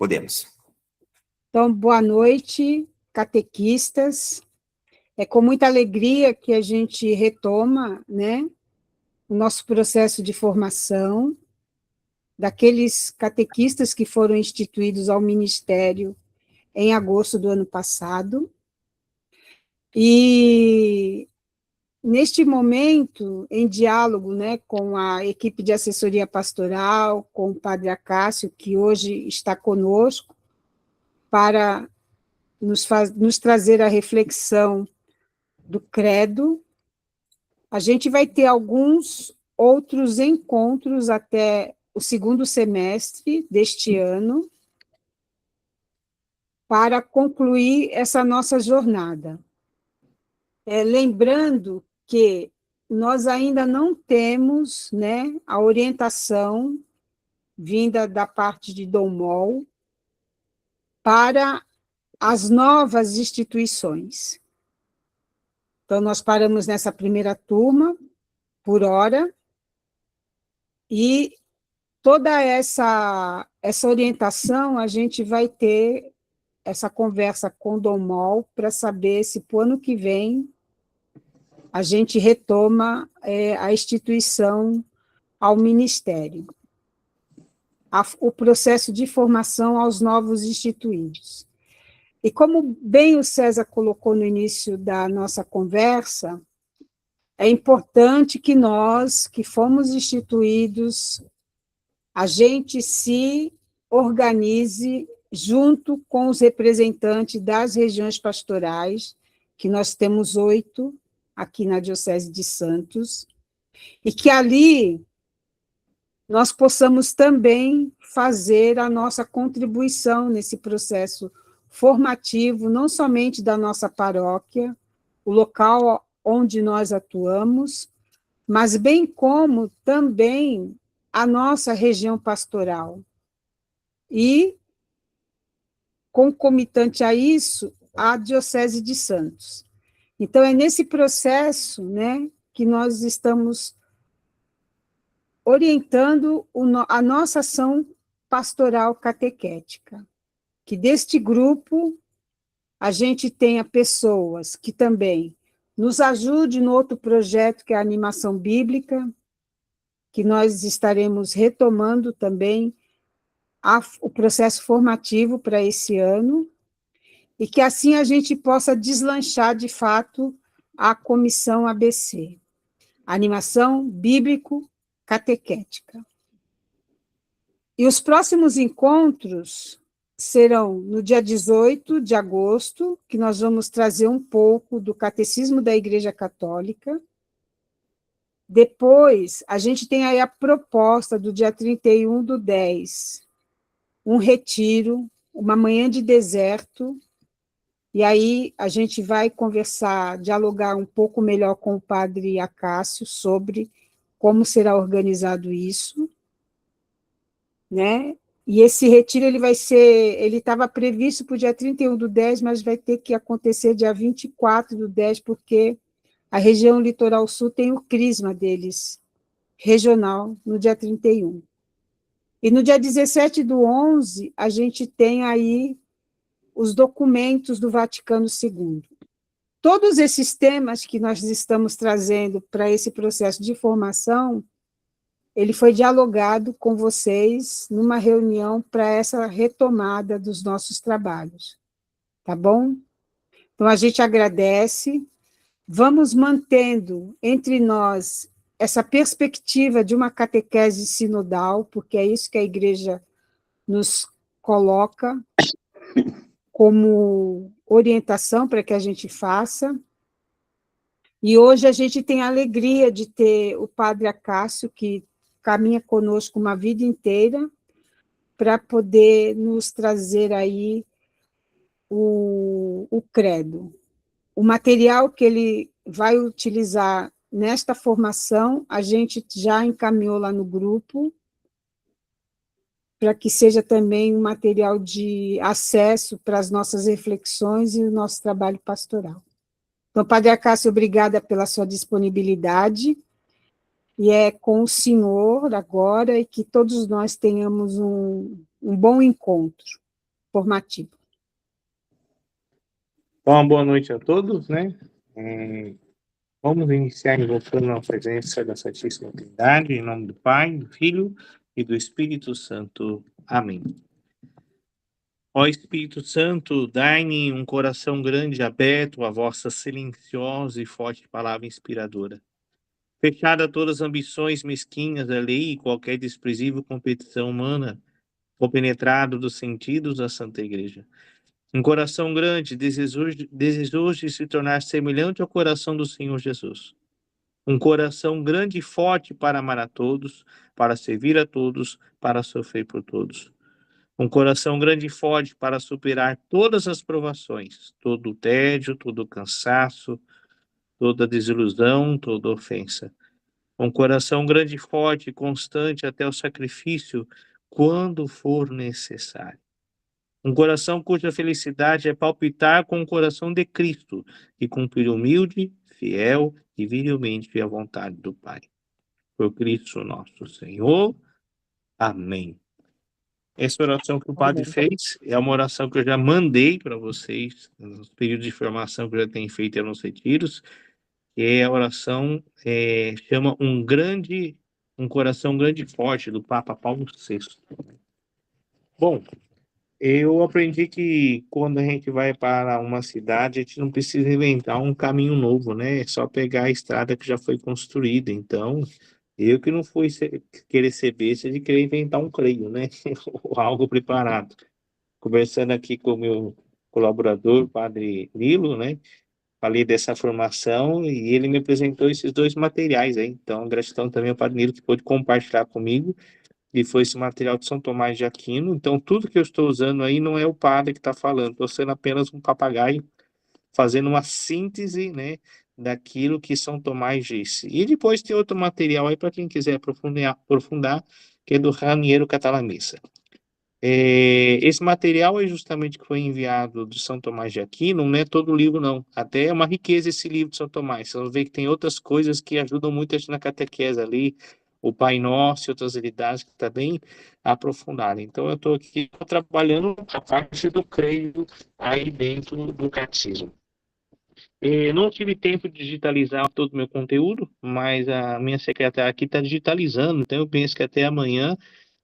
Podemos. Então, boa noite, catequistas. É com muita alegria que a gente retoma, né, o nosso processo de formação daqueles catequistas que foram instituídos ao ministério em agosto do ano passado. E neste momento, em diálogo, né, com a equipe de assessoria pastoral, com o padre Acácio, que hoje está conosco, para nos trazer a reflexão do credo. A gente vai ter alguns outros encontros até o segundo semestre deste ano, para concluir essa nossa jornada. Lembrando que nós ainda não temos, né, a orientação vinda da parte de Dom Mol para as novas instituições. Então, nós paramos nessa primeira turma, por hora, e toda essa orientação, a gente vai ter essa conversa com o Dom Mol para saber se, para o ano que vem, a gente retoma a instituição ao Ministério, o processo de formação aos novos instituídos. E como bem o César colocou no início da nossa conversa, é importante que nós, que fomos instituídos, a gente se organize junto com os representantes das regiões pastorais, que nós temos 8 aqui na Diocese de Santos, e que ali nós possamos também fazer a nossa contribuição nesse processo formativo, não somente da nossa paróquia, o local onde nós atuamos, mas bem como também a nossa região pastoral. E, concomitante a isso, a Diocese de Santos. Então, é nesse processo, né, que nós estamos orientando a nossa ação pastoral catequética, que deste grupo a gente tenha pessoas que também nos ajudem no outro projeto, que é a animação bíblica, que nós estaremos retomando também o processo formativo para esse ano, e que assim a gente possa deslanchar, de fato, a comissão ABC, animação bíblico-catequética. E os próximos encontros serão no dia 18 de agosto, que nós vamos trazer um pouco do Catecismo da Igreja Católica. Depois, a gente tem aí a proposta do dia 31/10, um retiro, uma manhã de deserto, e aí a gente vai conversar, dialogar um pouco melhor com o padre Acácio sobre como será organizado isso, né? E esse retiro ele estava previsto para o dia 31/10, mas vai ter que acontecer dia 24/10, porque a região Litoral Sul tem o crisma deles, regional, no dia 31. E no dia 17/11, a gente tem aí os documentos do Vaticano II. Todos esses temas que nós estamos trazendo para esse processo de formação, ele foi dialogado com vocês numa reunião para essa retomada dos nossos trabalhos. Tá bom? Então, a gente agradece, vamos mantendo entre nós essa perspectiva de uma catequese sinodal, porque é isso que a Igreja nos coloca como orientação para que a gente faça. E hoje a gente tem a alegria de ter o padre Acácio, que caminha conosco uma vida inteira, para poder nos trazer aí o credo. O material que ele vai utilizar nesta formação, a gente já encaminhou lá no grupo, para que seja também um material de acesso para as nossas reflexões e o nosso trabalho pastoral. Então, padre Acácio, obrigada pela sua disponibilidade, e é com o senhor agora, e que todos nós tenhamos um bom encontro. formativo. Bom, boa noite a todos, né? Vamos iniciar invocando a presença da Santíssima Trindade, em nome do Pai, do Filho e do Espírito Santo. Amém. Ó Espírito Santo, dai-me um coração grande e aberto à vossa silenciosa e forte palavra inspiradora. Fechada todas as ambições mesquinhas da lei e qualquer desprezível competição humana, compenetrado dos sentidos da Santa Igreja. Um coração grande, desejoso de se tornar semelhante ao coração do Senhor Jesus. Um coração grande e forte para amar a todos, para servir a todos, para sofrer por todos. Um coração grande e forte para superar todas as provações, todo o tédio, todo o cansaço, toda desilusão, toda ofensa. Um coração grande e forte, constante até o sacrifício, quando for necessário. Um coração cuja felicidade é palpitar com o coração de Cristo e cumprir humilde, fiel e virilmente a vontade do Pai. Por Cristo nosso Senhor. Amém. Essa oração que o padre fez é uma oração que eu já mandei para vocês nos períodos de formação que eu já tenho feito nos retiros, que é a oração, chama um coração grande e forte, do Papa Paulo VI. Bom, eu aprendi que quando a gente vai para uma cidade, a gente não precisa inventar um caminho novo, né? É só pegar a estrada que já foi construída. Então, eu que não fui querer ser besta de querer inventar um creio, né? Ou algo preparado. Conversando aqui com o meu colaborador, o padre Nilo, né? Falei dessa formação e ele me apresentou esses dois materiais aí. Então, gratidão também ao padre Nilo que pôde compartilhar comigo. E foi esse material de São Tomás de Aquino. Então, tudo que eu estou usando aí não é o padre que está falando, estou sendo apenas um papagaio fazendo uma síntese, né, daquilo que São Tomás disse. E depois tem outro material aí para quem quiser aprofundar, que é do Raniero Catalamessa. Esse material é justamente que foi enviado de São Tomás de Aquino, não é todo o livro, não. Até é uma riqueza esse livro de São Tomás. Você vai ver que tem outras coisas que ajudam muito a gente na catequese ali, o Pai Nosso e outras realidades que está bem aprofundada. Então, eu estou aqui trabalhando a parte do creio aí dentro do catecismo. Não tive tempo de digitalizar todo o meu conteúdo, mas a minha secretária aqui está digitalizando, então eu penso que até amanhã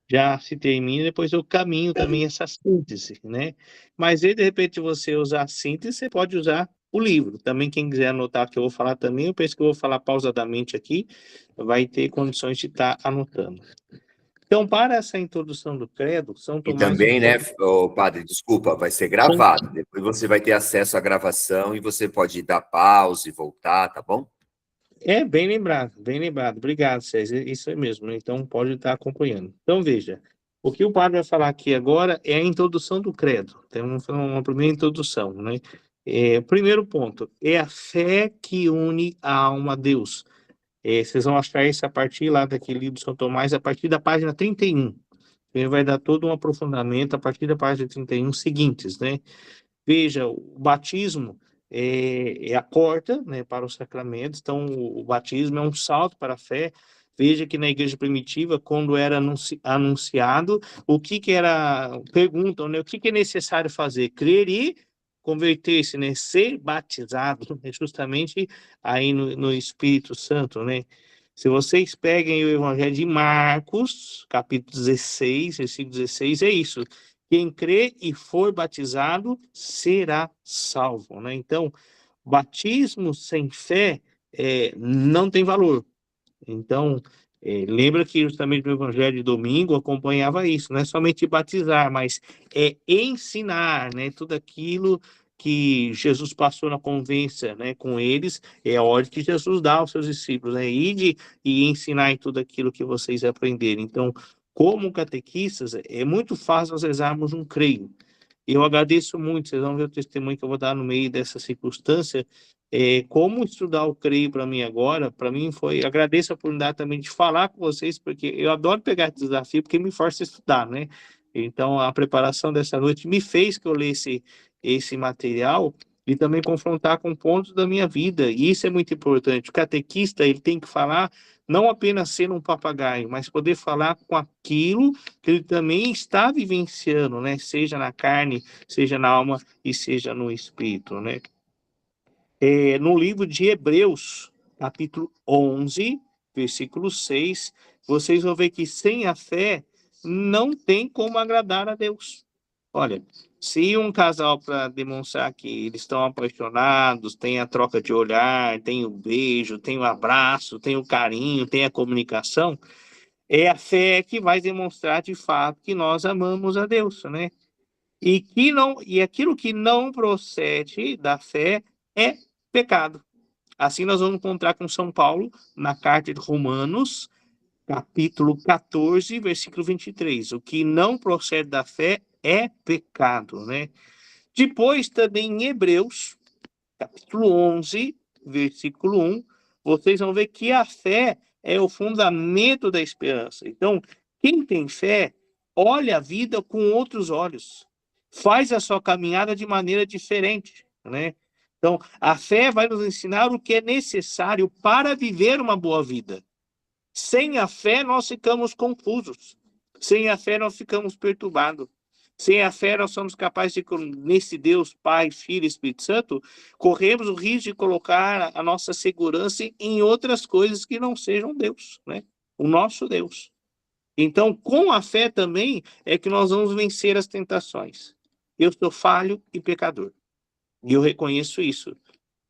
já se termina, depois eu caminho também essa síntese, né? Mas aí, de repente, você usar a síntese, você pode usar o livro. Também, quem quiser anotar o que eu vou falar também, eu penso que eu vou falar pausadamente aqui, vai ter condições de estar anotando. Então, para essa introdução do credo, São E Tomás... também, né, padre, desculpa, vai ser gravado. Depois você vai ter acesso à gravação e você pode dar pausa e voltar, tá bom? Bem lembrado, bem lembrado. Obrigado, César. Isso é mesmo, né? Então pode estar acompanhando. Então veja, o que o padre vai falar aqui agora é a introdução do credo. Temos uma primeira introdução, né? Primeiro ponto, é a fé que une a alma a Deus. Vocês vão achar isso a partir lá daquele livro de São Tomás, a partir da página 31. Ele vai dar todo um aprofundamento a partir da página 31 seguintes, né? Veja, o batismo é a porta, né, para os sacramentos, então o batismo é um salto para a fé. Veja que na igreja primitiva, quando era anunciado, o que era, perguntam, né, o que é necessário fazer? Crer e converter-se, né, ser batizado, né, justamente aí no Espírito Santo, né? Se vocês peguem o Evangelho de Marcos, capítulo 16, versículo 16, é isso. Quem crê e for batizado será salvo, né? Então, batismo sem fé não tem valor. Então, lembra que justamente no Evangelho de domingo acompanhava isso, não é somente batizar, mas ensinar, né? Tudo aquilo que Jesus passou na convivência, né, com eles, é a ordem que Jesus dá aos seus discípulos, né? Ide e ensinar em tudo aquilo que vocês aprenderem. Então, como catequistas, é muito fácil nós rezarmos um creio. Eu agradeço muito, vocês vão ver o testemunho que eu vou dar no meio dessa circunstância. Como estudar o creio para mim agora, para mim foi, agradeço a oportunidade também de falar com vocês, porque eu adoro pegar esse desafio, porque me força a estudar, né? Então, a preparação dessa noite me fez que eu lesse esse material, e também confrontar com pontos da minha vida. E isso é muito importante. O catequista, ele tem que falar, não apenas ser um papagaio, mas poder falar com aquilo que ele também está vivenciando, né? Seja na carne, seja na alma e seja no espírito, né? No livro de Hebreus, capítulo 11, versículo 6, vocês vão ver que sem a fé não tem como agradar a Deus. Olha, se um casal, para demonstrar que eles estão apaixonados, tem a troca de olhar, tem o beijo, tem o abraço, tem o carinho, tem a comunicação, é a fé que vai demonstrar de fato que nós amamos a Deus, né? E aquilo que não procede da fé é pecado. Assim nós vamos encontrar com São Paulo na carta de Romanos, capítulo 14, versículo 23. O que não procede da fé é pecado, né? Depois também em Hebreus, capítulo 11, versículo 1, vocês vão ver que a fé é o fundamento da esperança. Então, quem tem fé, olha a vida com outros olhos, faz a sua caminhada de maneira diferente, né? Então, a fé vai nos ensinar o que é necessário para viver uma boa vida. Sem a fé, nós ficamos confusos. Sem a fé, nós ficamos perturbados. Sem a fé, nós somos capazes de, nesse Deus, Pai, Filho e Espírito Santo, corremos o risco de colocar a nossa segurança em outras coisas que não sejam Deus, né? O nosso Deus. Então, com a fé também é que nós vamos vencer as tentações. Eu sou falho e pecador. E eu reconheço isso.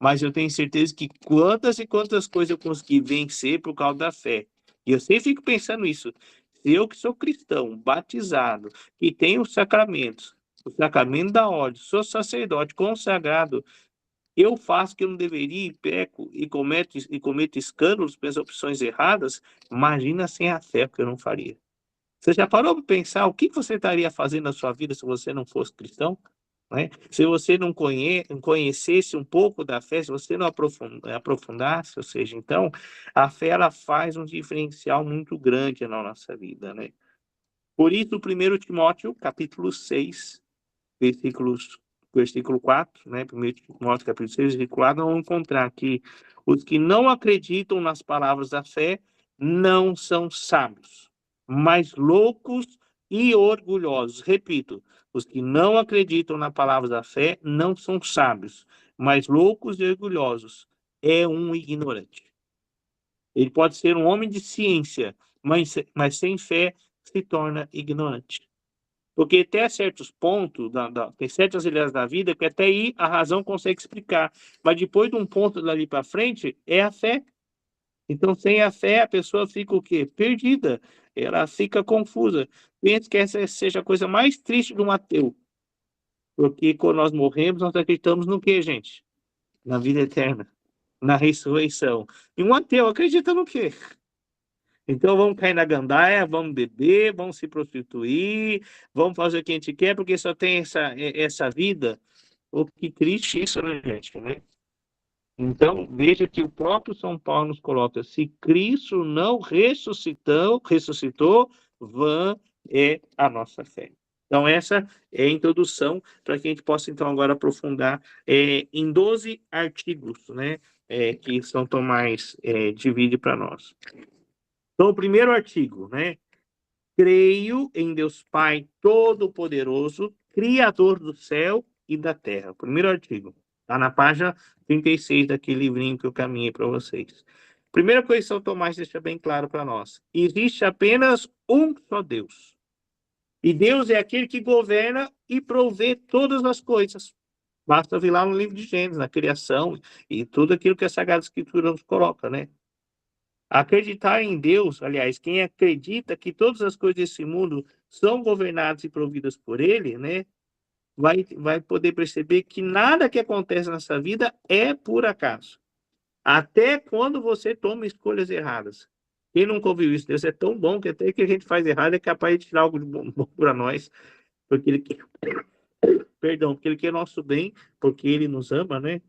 Mas eu tenho certeza que quantas e quantas coisas eu consegui vencer por causa da fé. E eu sempre fico pensando isso. Se eu que sou cristão, batizado, que tenho os sacramentos, o sacramento da ordem, sou sacerdote, consagrado, eu faço o que eu não deveria e peco e cometo escândalos pelas opções erradas, imagina sem a fé que eu não faria. Você já parou para pensar o que você estaria fazendo na sua vida se você não fosse cristão? Né? Se você não conhecesse um pouco da fé, se você não aprofundasse, ou seja, então, a fé ela faz um diferencial muito grande na nossa vida, né? Por isso, 1 Timóteo, capítulo 6, versículo 4, né? 1 Timóteo, capítulo 6, versículo 4, nós vamos encontrar que os que não acreditam nas palavras da fé não são sábios, mas loucos e orgulhosos. Repito, os que não acreditam na palavra da fé não são sábios, mas loucos e orgulhosos. É um ignorante. Ele pode ser um homem de ciência, mas sem fé se torna ignorante. Porque até certos pontos, tem certas realidades da vida que até aí a razão consegue explicar. Mas depois de um ponto dali para frente, é a fé. Então, sem a fé, a pessoa fica o quê? Perdida. Ela fica confusa. Penso que essa seja a coisa mais triste de um ateu. Porque quando nós morremos, nós acreditamos no quê, gente? Na vida eterna. Na ressurreição. E um ateu acredita no quê? Então vamos cair na gandaia, vamos beber, vamos se prostituir, vamos fazer o que a gente quer, porque só tem essa vida. Oh, que triste isso, né, gente? Né? Então, veja que o próprio São Paulo nos coloca: se Cristo não ressuscitou, vã é a nossa fé. Então, essa é a introdução para que a gente possa, então, agora aprofundar em 12 artigos, né, que São Tomás divide para nós. Então, o primeiro artigo, né? Creio em Deus Pai Todo-Poderoso, Criador do céu e da terra. Primeiro artigo. Está na página 36 daquele livrinho que eu caminhei para vocês. Primeira coisa que São Tomás deixa bem claro para nós. Existe apenas um só Deus. E Deus é aquele que governa e provê todas as coisas. Basta vir lá no livro de Gênesis, na criação e tudo aquilo que a Sagrada Escritura nos coloca, né? Acreditar em Deus, aliás, quem acredita que todas as coisas desse mundo são governadas e providas por Ele, né, vai poder perceber que nada que acontece nessa vida é por acaso. Até quando você toma escolhas erradas. Quem nunca ouviu isso? Deus é tão bom que até que a gente faz errado é capaz de tirar algo de bom para nós, porque Ele quer, porque Ele quer nosso bem, porque Ele nos ama, né?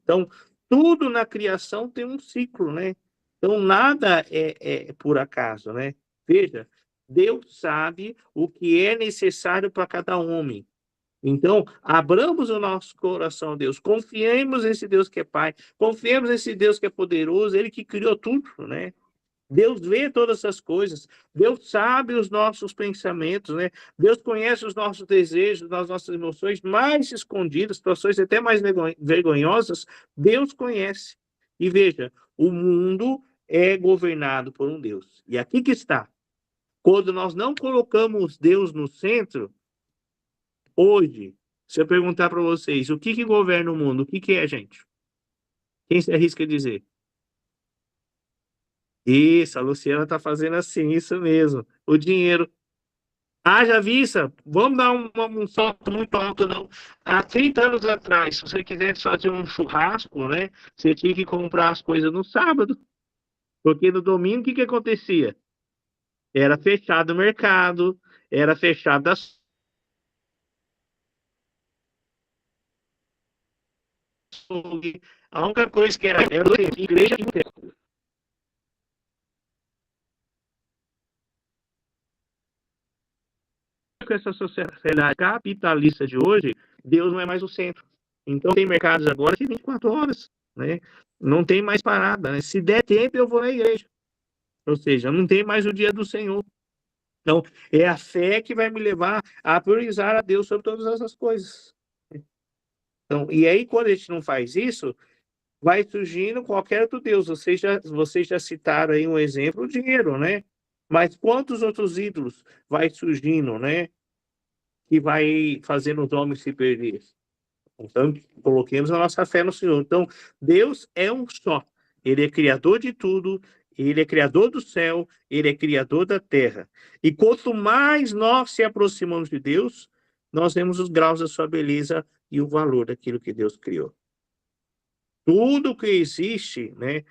Então, tudo na criação tem um ciclo, né? Então, nada é por acaso, né? Veja, Deus sabe o que é necessário para cada homem. Então, abramos o nosso coração a Deus, confiemos nesse Deus que é Pai, confiemos nesse Deus que é poderoso, Ele que criou tudo, né? Deus vê todas essas coisas, Deus sabe os nossos pensamentos, né? Deus conhece os nossos desejos, as nossas emoções mais escondidas, situações até mais vergonhosas, Deus conhece. E veja, o mundo é governado por um Deus. E aqui que está. Quando nós não colocamos Deus no centro, hoje, se eu perguntar para vocês, o que governa o mundo? O que é, gente? Quem se arrisca a dizer? Isso, a Luciana está fazendo assim, isso mesmo. O dinheiro. Haja vista, vamos dar um salto muito alto, não. Há 30 anos atrás, se você quisesse fazer um churrasco, né? Você tinha que comprar as coisas no sábado. Porque no domingo, o que acontecia? Era fechado o mercado, era fechado as. A única coisa que era igreja de tempo. Com essa sociedade capitalista de hoje, Deus não é mais o centro. Então tem mercados agora de 24 horas, né? Não tem mais parada, né? Se der tempo, eu vou na igreja. Ou seja, não tem mais o dia do Senhor. Então, é a fé que vai me levar a priorizar a Deus sobre todas essas coisas. Então, e aí, quando a gente não faz isso, vai surgindo qualquer outro Deus. Vocês já citaram aí um exemplo, o dinheiro, né? Mas quantos outros ídolos vai surgindo, né? Que vai fazendo os homens se perder? Então, coloquemos a nossa fé no Senhor. Então, Deus é um só. Ele é criador de tudo, ele é criador do céu, ele é criador da terra. E quanto mais nós se aproximamos de Deus, nós vemos os graus da sua beleza e o valor daquilo que Deus criou. Tudo que existe, né,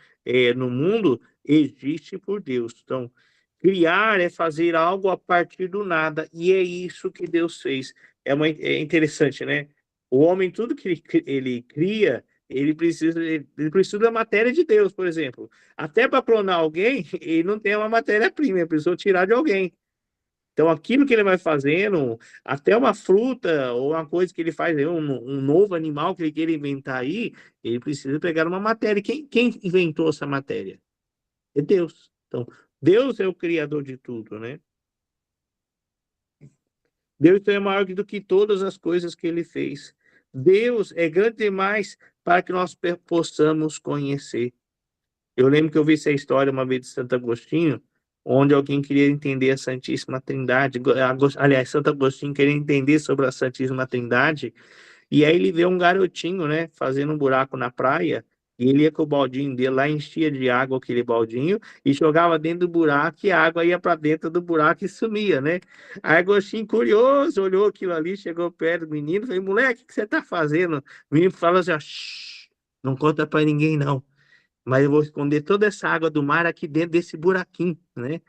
no mundo existe por Deus. Então, criar é fazer algo a partir do nada, e é isso que Deus fez. É interessante, né? O homem, tudo que ele cria, ele precisa da matéria de Deus, por exemplo. Até para clonar alguém, ele não tem uma matéria-prima, ele precisou tirar de alguém. Então, aquilo que ele vai fazendo, até uma fruta ou uma coisa que ele faz, um novo animal que ele queira inventar aí, ele precisa pegar uma matéria. Quem inventou essa matéria? É Deus. Então, Deus é o criador de tudo, né? Deus é maior do que todas as coisas que ele fez. Deus é grande demais para que nós possamos conhecer. Eu lembro que eu vi essa história uma vez de Santo Agostinho, onde alguém queria entender a Santíssima Trindade. Aliás, Santo Agostinho queria entender sobre a Santíssima Trindade, e aí ele vê um garotinho, né, fazendo um buraco na praia, e ele ia com o baldinho dele lá, enchia de água aquele baldinho, e jogava dentro do buraco, e a água ia para dentro do buraco e sumia, né? Aí Agostinho, curioso, olhou aquilo ali, chegou perto do menino, falou: moleque, o que você tá fazendo? O menino falou assim: shh, não conta para ninguém, não. Mas eu vou esconder toda essa água do mar aqui dentro desse buraquinho, né?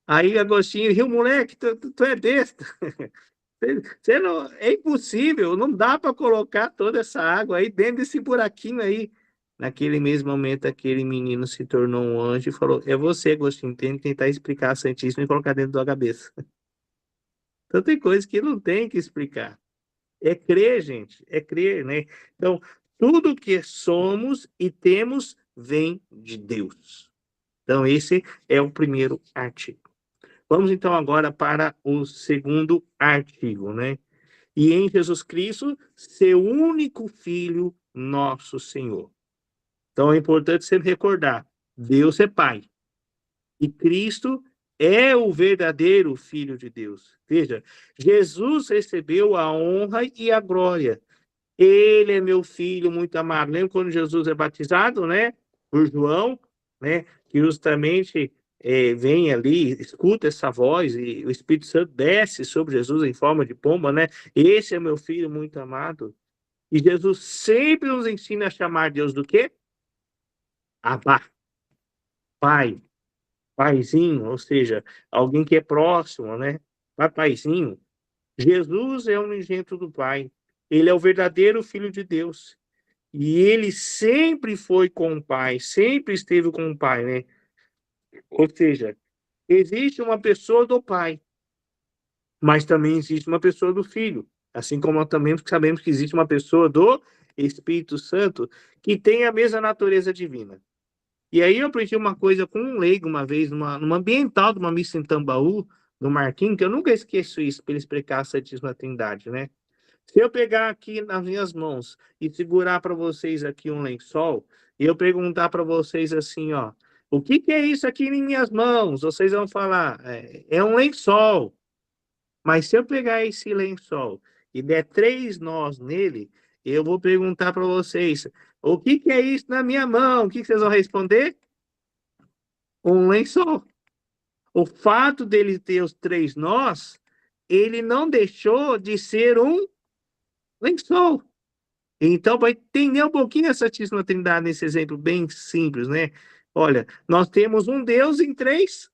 Aí Agostinho riu: moleque, tu é besta. Você não, é impossível, não dá para colocar toda essa água aí dentro desse buraquinho aí. Naquele mesmo momento, aquele menino se tornou um anjo e falou: é você, Agostinho, tem que tentar explicar a Santíssima e colocar dentro da cabeça. Então tem coisas que não tem que explicar. É crer, gente, é crer, né? Então, tudo que somos e temos vem de Deus. Então, esse é o primeiro artigo. Vamos então agora para o segundo artigo, né? E em Jesus Cristo, seu único Filho, nosso Senhor. Então é importante sempre recordar: Deus é Pai. E Cristo é o verdadeiro Filho de Deus. Veja, Jesus recebeu a honra e a glória. Ele é meu filho muito amado. Lembra quando Jesus é batizado, né? Por João, né? Que justamente vem ali, escuta essa voz e o Espírito Santo desce sobre Jesus em forma de pomba, né? Esse é meu filho muito amado. E Jesus sempre nos ensina a chamar Deus do quê? Abá, Pai, Paizinho, ou seja, alguém que é próximo, né? Papaizinho. Jesus é o unigênito do Pai. Ele é o verdadeiro Filho de Deus. E ele sempre foi com o Pai, sempre esteve com o Pai, né? Ou seja, existe uma pessoa do Pai, mas também existe uma pessoa do Filho. Assim como nós também sabemos que existe uma pessoa do Espírito Santo que tem a mesma natureza divina. E aí eu aprendi uma coisa com um leigo uma vez, numa ambiental de uma missa em Tambaú, no Marquinhos, que eu nunca esqueço isso, para ele explicar a Santíssima Trindade, né? Se eu pegar aqui nas minhas mãos e segurar para vocês aqui um lençol, e eu perguntar para vocês assim, ó, o que é isso aqui em minhas mãos? Vocês vão falar, é um lençol. Mas se eu pegar esse lençol e der 3 nós nele, eu vou perguntar para vocês, o que é isso na minha mão? O que vocês vão responder? Um lençol. O fato dele ter os 3 nós, ele não deixou de ser um lençol. Então, para entender um pouquinho a Santíssima Trindade nesse exemplo bem simples, né? Olha, nós temos um Deus em 3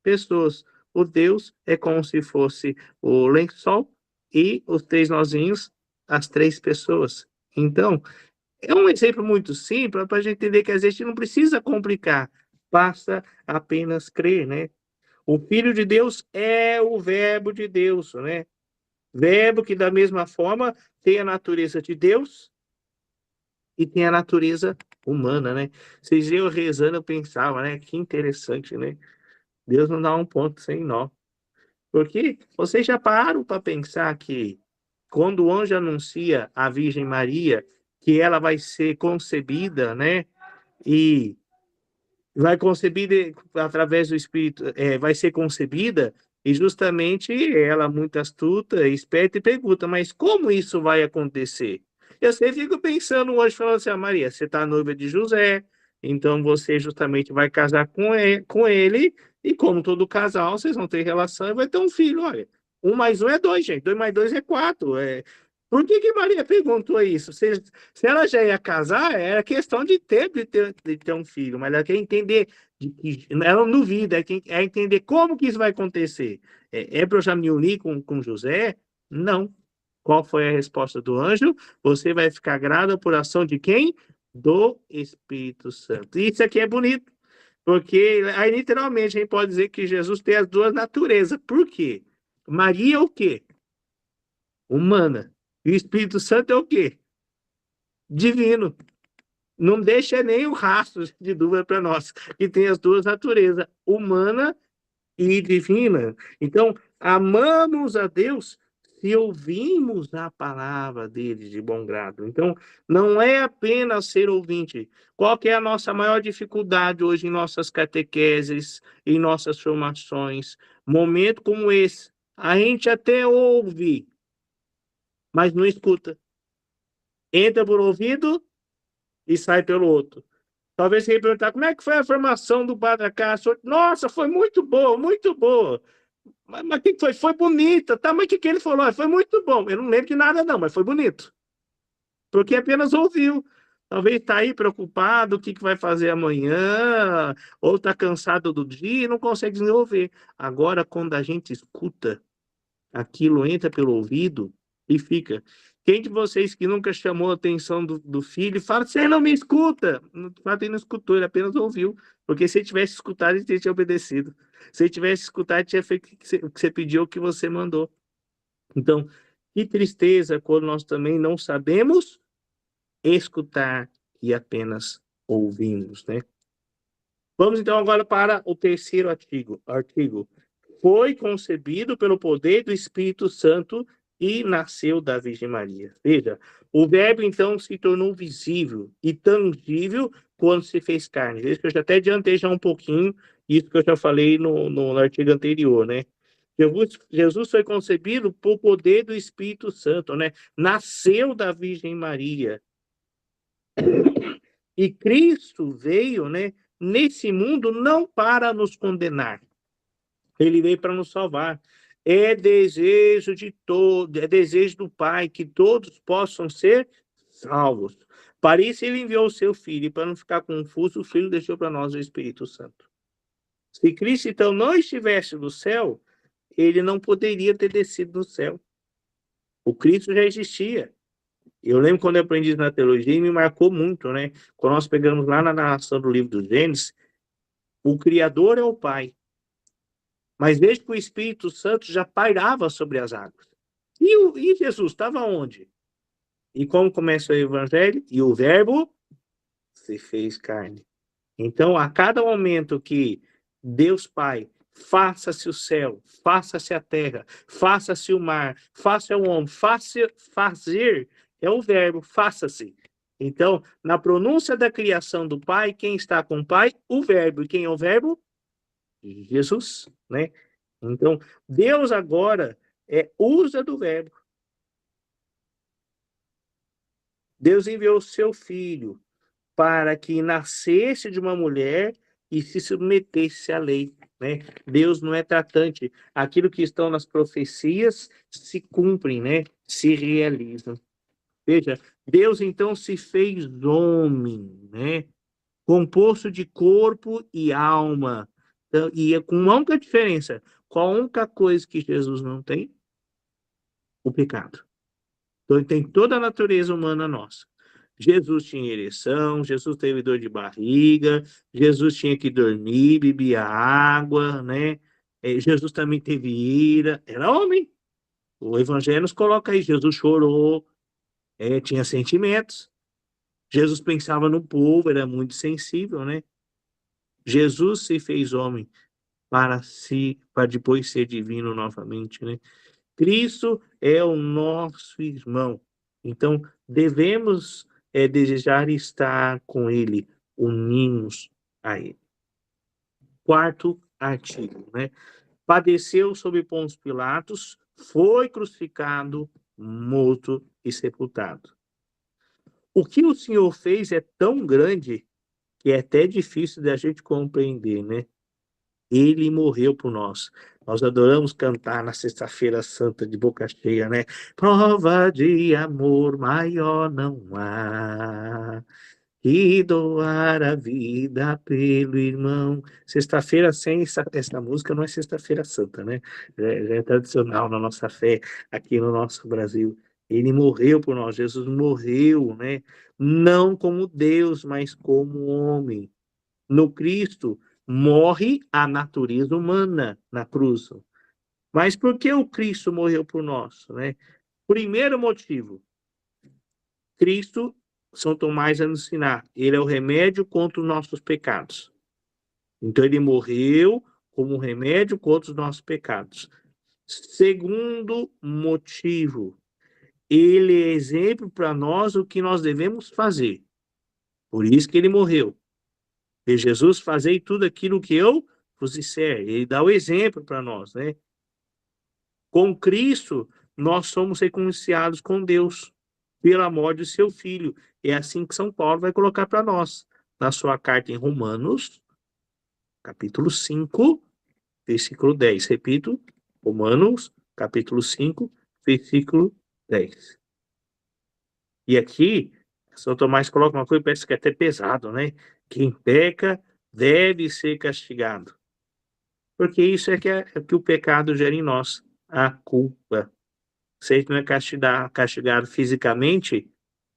pessoas. O Deus é como se fosse o lençol e os 3 nozinhos, as 3 pessoas. Então, é um exemplo muito simples para a gente entender que a gente não precisa complicar, basta apenas crer, né? O Filho de Deus é o Verbo de Deus, né? Verbo que, da mesma forma, tem a natureza de Deus e tem a natureza humana, né? Vocês iam rezando, eu pensava, né? Que interessante, né? Deus não dá um ponto sem nó. Porque vocês já pararam para pensar que quando o anjo anuncia à Virgem Maria que ela vai ser concebida, né? E vai concebida através do Espírito, vai ser concebida, e justamente ela, muito astuta, esperta, e pergunta, mas como isso vai acontecer? Eu sempre fico pensando hoje, falando assim, Maria, você está noiva de José, então você justamente vai casar com ele, e como todo casal, vocês vão ter relação e vai ter um filho, olha. 1 mais 1 é 2, gente. 2 mais 2 é 4. Por que Maria perguntou isso? Se ela já ia casar, era questão de ter um filho, mas ela quer entender, ela não duvida, é entender como que isso vai acontecer. Para eu já me unir com José? Não. Qual foi a resposta do anjo? Você vai ficar grávida por ação de quem? Do Espírito Santo. Isso aqui é bonito, porque aí literalmente a gente pode dizer que Jesus tem as 2 naturezas. Por quê? Maria é o quê? Humana. E o Espírito Santo é o quê? Divino. Não deixa nem o rastro de dúvida para nós, que tem as 2 naturezas, humana e divina. Então, amamos a Deus se ouvimos a palavra dele de bom grado. Então, não é apenas ser ouvinte. Qual que é a nossa maior dificuldade hoje em nossas catequeses, em nossas formações? Momento como esse, a gente até ouve, mas não escuta. Entra por ouvido e sai pelo outro. Talvez você perguntar, como é que foi a formação do Padre Cássio? Nossa, foi muito boa, muito boa. Mas o que foi? Foi bonita, tá? Mas o que ele falou? Foi muito bom. Eu não lembro de nada não, mas foi bonito. Porque apenas ouviu. Talvez está aí preocupado, o que vai fazer amanhã, ou está cansado do dia e não consegue desenvolver. Agora, quando a gente escuta, aquilo entra pelo ouvido e fica. Quem de vocês que nunca chamou a atenção do filho fala, você não me escuta? No fato, ele não escutou, ele apenas ouviu. Porque se ele tivesse escutado, ele teria obedecido. Se ele tivesse escutado, ele tinha feito o que você pediu, o que você mandou. Então, que tristeza quando nós também não sabemos escutar e apenas ouvimos, né? Vamos então agora para o terceiro artigo. Foi concebido pelo poder do Espírito Santo e nasceu da Virgem Maria. Veja, o verbo então se tornou visível e tangível quando se fez carne. Veja que eu já até adiantei já um pouquinho isso que eu já falei no artigo anterior, né? Jesus foi concebido por poder do Espírito Santo, né? Nasceu da Virgem Maria. E Cristo veio, né, nesse mundo não para nos condenar. Ele veio para nos salvar. É desejo é desejo do Pai que todos possam ser salvos. Para isso ele enviou o seu Filho, e para não ficar confuso, o Filho deixou para nós o Espírito Santo. Se Cristo, então, não estivesse no céu, ele não poderia ter descido do céu. O Cristo já existia. Eu lembro quando eu aprendi na teologia e me marcou muito, né? Quando nós pegamos lá na narração do livro do Gênesis, o Criador é o Pai. Mas veja que o Espírito Santo já pairava sobre as águas. E Jesus estava onde? E como começa o evangelho? E o verbo se fez carne. Então, a cada momento que Deus Pai, faça-se o céu, faça-se a terra, faça-se o mar, faça o homem, fazer é o verbo, faça-se. Então, na pronúncia da criação do Pai, quem está com o Pai? O verbo. E quem é o verbo? Jesus, né? Então, Deus agora usa do verbo. Deus enviou o seu filho para que nascesse de uma mulher e se submetesse à lei, né? Deus não é tratante. Aquilo que estão nas profecias se cumprem, né? Se realizam. Veja, Deus então se fez homem, né? Composto de corpo e alma. Então, e é com uma única diferença. Qual a única coisa que Jesus não tem? O pecado. Então, ele tem toda a natureza humana nossa. Jesus tinha ereção, Jesus teve dor de barriga, Jesus tinha que dormir, bebia água, né? Jesus também teve ira, era homem. O Evangelho nos coloca aí, Jesus chorou, tinha sentimentos. Jesus pensava no povo, era muito sensível, né? Jesus se fez homem para depois ser divino novamente, né? Cristo é o nosso irmão. Então, devemos desejar estar com ele, unimos a ele. Quarto artigo, né? Padeceu sob Pôncio Pilatos, foi crucificado, morto e sepultado. O que o Senhor fez é tão grande que é até difícil da gente compreender, né? Ele morreu por nós. Nós adoramos cantar na Sexta-feira Santa de boca cheia, né? Prova de amor maior não há que doar a vida pelo irmão. Sexta-feira sem essa música não é Sexta-feira Santa, né? Já é tradicional na nossa fé aqui no nosso Brasil. Ele morreu por nós. Jesus morreu, né? Não como Deus, mas como homem. No Cristo, morre a natureza humana na cruz. Mas por que o Cristo morreu por nós, né? Primeiro motivo, Cristo, São Tomás vai nos ensinar, ele é o remédio contra os nossos pecados. Então ele morreu como remédio contra os nossos pecados. Segundo motivo, ele é exemplo para nós o que nós devemos fazer. Por isso que ele morreu. E Jesus, fazei tudo aquilo que eu vos disser. Ele dá o exemplo para nós, né? Com Cristo, nós somos reconciliados com Deus pela morte de seu Filho. É assim que São Paulo vai colocar para nós, na sua carta em Romanos, capítulo 5, versículo 10. Repito, Romanos, capítulo 5, versículo 10. E aqui, São Tomás coloca uma coisa que parece que é até pesado, né? Quem peca deve ser castigado. Porque isso é que o pecado gera em nós, a culpa. Se a gente não é castigado fisicamente,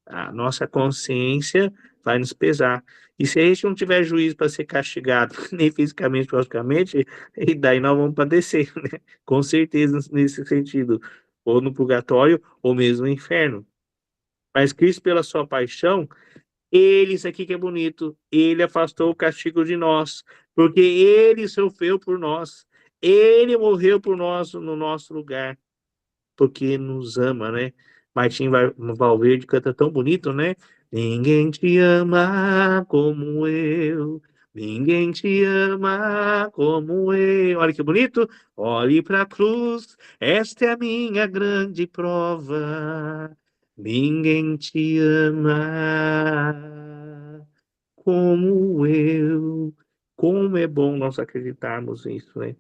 a nossa consciência vai nos pesar. E se a gente não tiver juízo para ser castigado, nem fisicamente, praticamente, e daí nós vamos padecer, né? Com certeza nesse sentido. Ou no purgatório, ou mesmo no inferno. Mas Cristo, pela sua paixão, ele, isso aqui que é bonito, ele afastou o castigo de nós, porque ele sofreu por nós, ele morreu por nós no nosso lugar, porque nos ama, né? Martim Valverde canta tão bonito, né? Ninguém te ama como eu, ninguém te ama como eu. Olha que bonito. Olhe para a cruz, esta é a minha grande prova. Ninguém te ama como eu. Como é bom nós acreditarmos nisso, né?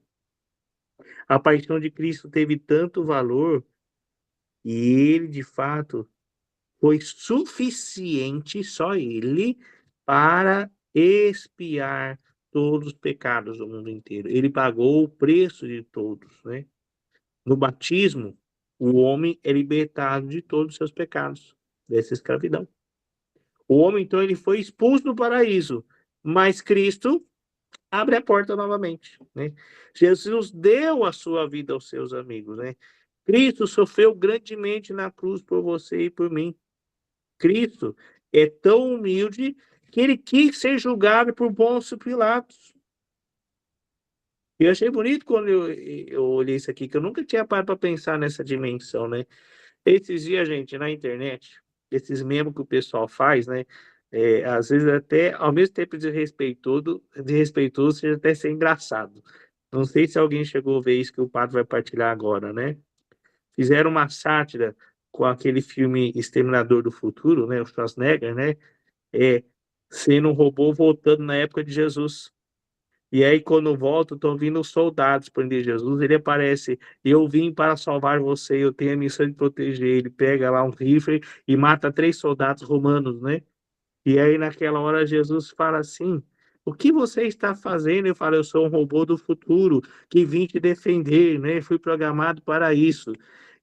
A paixão de Cristo teve tanto valor e ele, de fato, foi suficiente, só ele, para expiar todos os pecados do mundo inteiro. Ele pagou o preço de todos, né? No batismo, o homem é libertado de todos os seus pecados, dessa escravidão. O homem, então, ele foi expulso do paraíso, mas Cristo abre a porta novamente, né? Jesus deu a sua vida aos seus amigos, né? Cristo sofreu grandemente na cruz por você e por mim. Cristo é tão humilde que ele quis ser julgado por Pôncio Pilatos. Eu achei bonito quando eu olhei isso aqui, que eu nunca tinha parado para pensar nessa dimensão, né? Esses dias, gente, na internet, esses memes que o pessoal faz, né? Às vezes até, ao mesmo tempo desrespeitoso, seja até ser engraçado. Não sei se alguém chegou a ver isso que o padre vai partilhar agora, né? Fizeram uma sátira com aquele filme Exterminador do Futuro, né? O Schwarzenegger, né? Sendo um robô voltando na época de Jesus. E aí, quando volta, estão vindo os soldados prender Jesus. Ele aparece: eu vim para salvar você, eu tenho a missão de proteger. Ele pega lá um rifle e mata 3 soldados romanos, né? E aí, naquela hora, Jesus fala assim: o que você está fazendo? Eu falo: eu sou um robô do futuro que vim te defender, né? Fui programado para isso.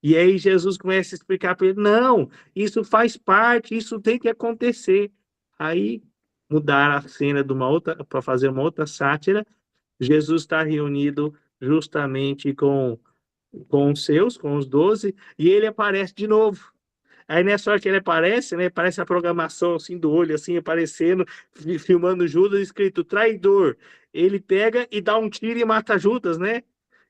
E aí, Jesus começa a explicar para ele: não, isso faz parte, isso tem que acontecer. Aí, mudaram a cena de uma outra, para fazer uma outra sátira. Jesus está reunido justamente com os seus, com os 12, e ele aparece de novo. Aí nessa hora que ele aparece, né? Parece a programação assim do olho, assim, aparecendo, filmando Judas, escrito traidor. Ele pega e dá um tiro e mata Judas, né?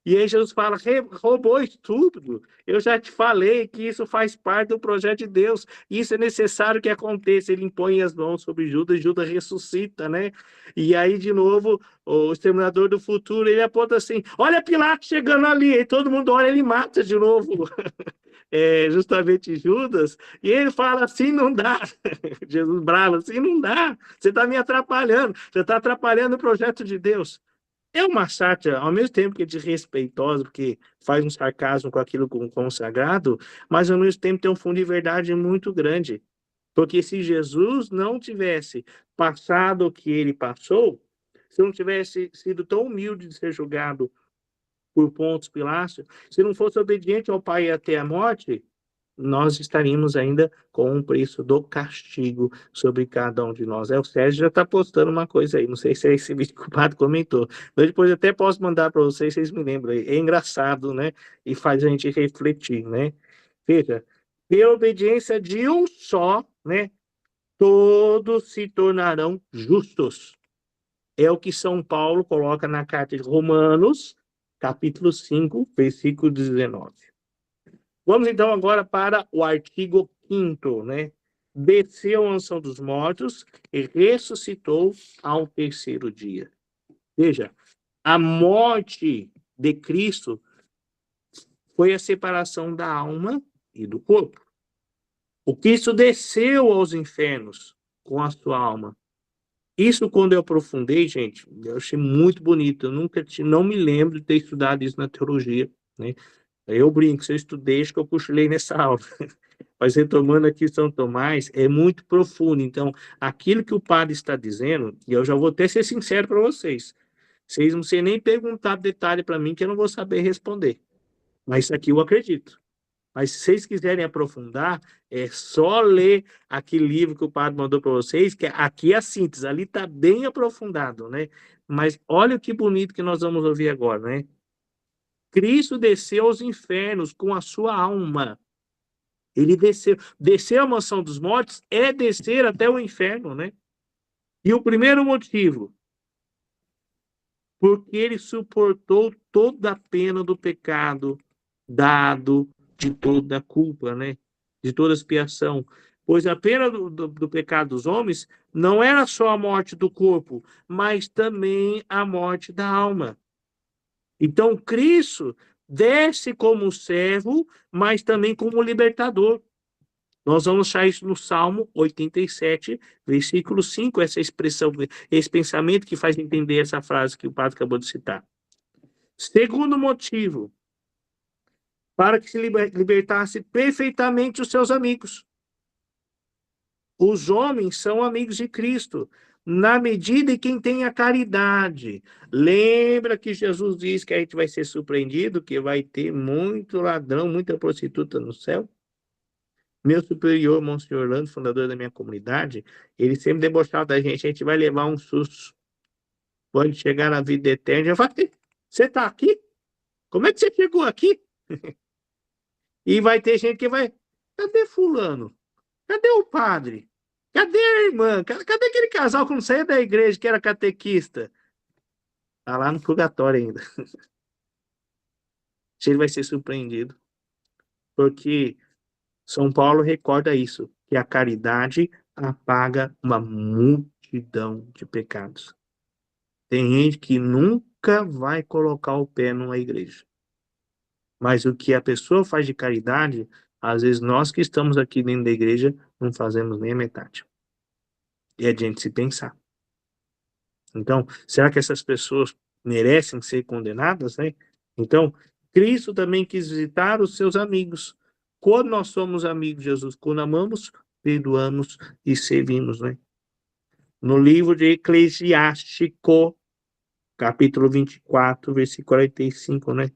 E aí Jesus fala: roubou estúpido. Eu já te falei que isso faz parte do projeto de Deus. Isso é necessário que aconteça. Ele impõe as mãos sobre Judas, Judas ressuscita, né? E aí, de novo, o Exterminador do Futuro, ele aponta assim: olha Pilatos chegando ali. E todo mundo olha, ele mata de novo. Justamente Judas, e ele fala assim: não dá. Jesus bravo, assim não dá, você está me atrapalhando, você está atrapalhando o projeto de Deus. É uma sátira, ao mesmo tempo que é desrespeitosa, porque faz um sarcasmo com aquilo com o sagrado, mas ao mesmo tempo tem um fundo de verdade muito grande, porque se Jesus não tivesse passado o que ele passou, se não tivesse sido tão humilde de ser julgado por Pôncio Pilatos, se não fosse obediente ao Pai até a morte, nós estaríamos ainda com o preço do castigo sobre cada um de nós. O Sérgio já está postando uma coisa aí, não sei se é esse vídeo que o padre comentou, mas depois eu até posso mandar para vocês, vocês me lembram aí. É engraçado, né? E faz a gente refletir, né? Veja, pela obediência de um só, né? Todos se tornarão justos. É o que São Paulo coloca na carta de Romanos, capítulo 5, versículo 19. Vamos então agora para o artigo 5º, né? Desceu a unção dos mortos e ressuscitou ao 3º dia. Veja, a morte de Cristo foi a separação da alma e do corpo. O Cristo desceu aos infernos com a sua alma. Isso, quando eu aprofundei, gente, eu achei muito bonito. Eu não me lembro de ter estudado isso na teologia, né? Eu brinco, se eu estudei, acho que eu cochilei nessa aula. Mas retomando aqui São Tomás, é muito profundo. Então, aquilo que o padre está dizendo, e eu já vou até ser sincero para vocês, vocês não sei nem perguntar detalhe para mim que eu não vou saber responder. Mas isso aqui eu acredito. Mas se vocês quiserem aprofundar, é só ler aquele livro que o padre mandou para vocês, que aqui é a síntese, ali está bem aprofundado, né? Mas olha que bonito que nós vamos ouvir agora, né? Cristo desceu aos infernos com a sua alma. Ele desceu à mansão dos mortos é descer até o inferno, né? E o primeiro motivo, porque ele suportou toda a pena do pecado dado, de toda a culpa, né? De toda a expiação. Pois a pena do pecado dos homens não era só a morte do corpo, mas também a morte da alma. Então, Cristo desce como servo, mas também como libertador. Nós vamos achar isso no Salmo 87, versículo 5, essa expressão, esse pensamento que faz entender essa frase que o padre acabou de citar. Segundo motivo, para que se libertasse perfeitamente os seus amigos. Os homens são amigos de Cristo, na medida em quem tem a caridade. Lembra que Jesus diz que a gente vai ser surpreendido, que vai ter muito ladrão, muita prostituta no céu? Meu superior, Monsenhor Orlando, fundador da minha comunidade, ele sempre debochava da gente: a gente vai levar um susto. Pode chegar na vida eterna. Já vai, você está aqui? Como é que você chegou aqui? E vai ter gente que vai, cadê fulano? Cadê o padre? Cadê a irmã? Cadê aquele casal que não saía da igreja, que era catequista? Está lá no purgatório ainda. Ele vai ser surpreendido. Porque São Paulo recorda isso, que a caridade apaga uma multidão de pecados. Tem gente que nunca vai colocar o pé numa igreja. Mas o que a pessoa faz de caridade, às vezes nós que estamos aqui dentro da igreja não fazemos nem a metade. E é de gente se pensar. Então, será que essas pessoas merecem ser condenadas, né? Então, Cristo também quis visitar os seus amigos. Quando nós somos amigos de Jesus, quando amamos, perdoamos e servimos, né? No livro de Eclesiástico, capítulo 24, versículo 45, né?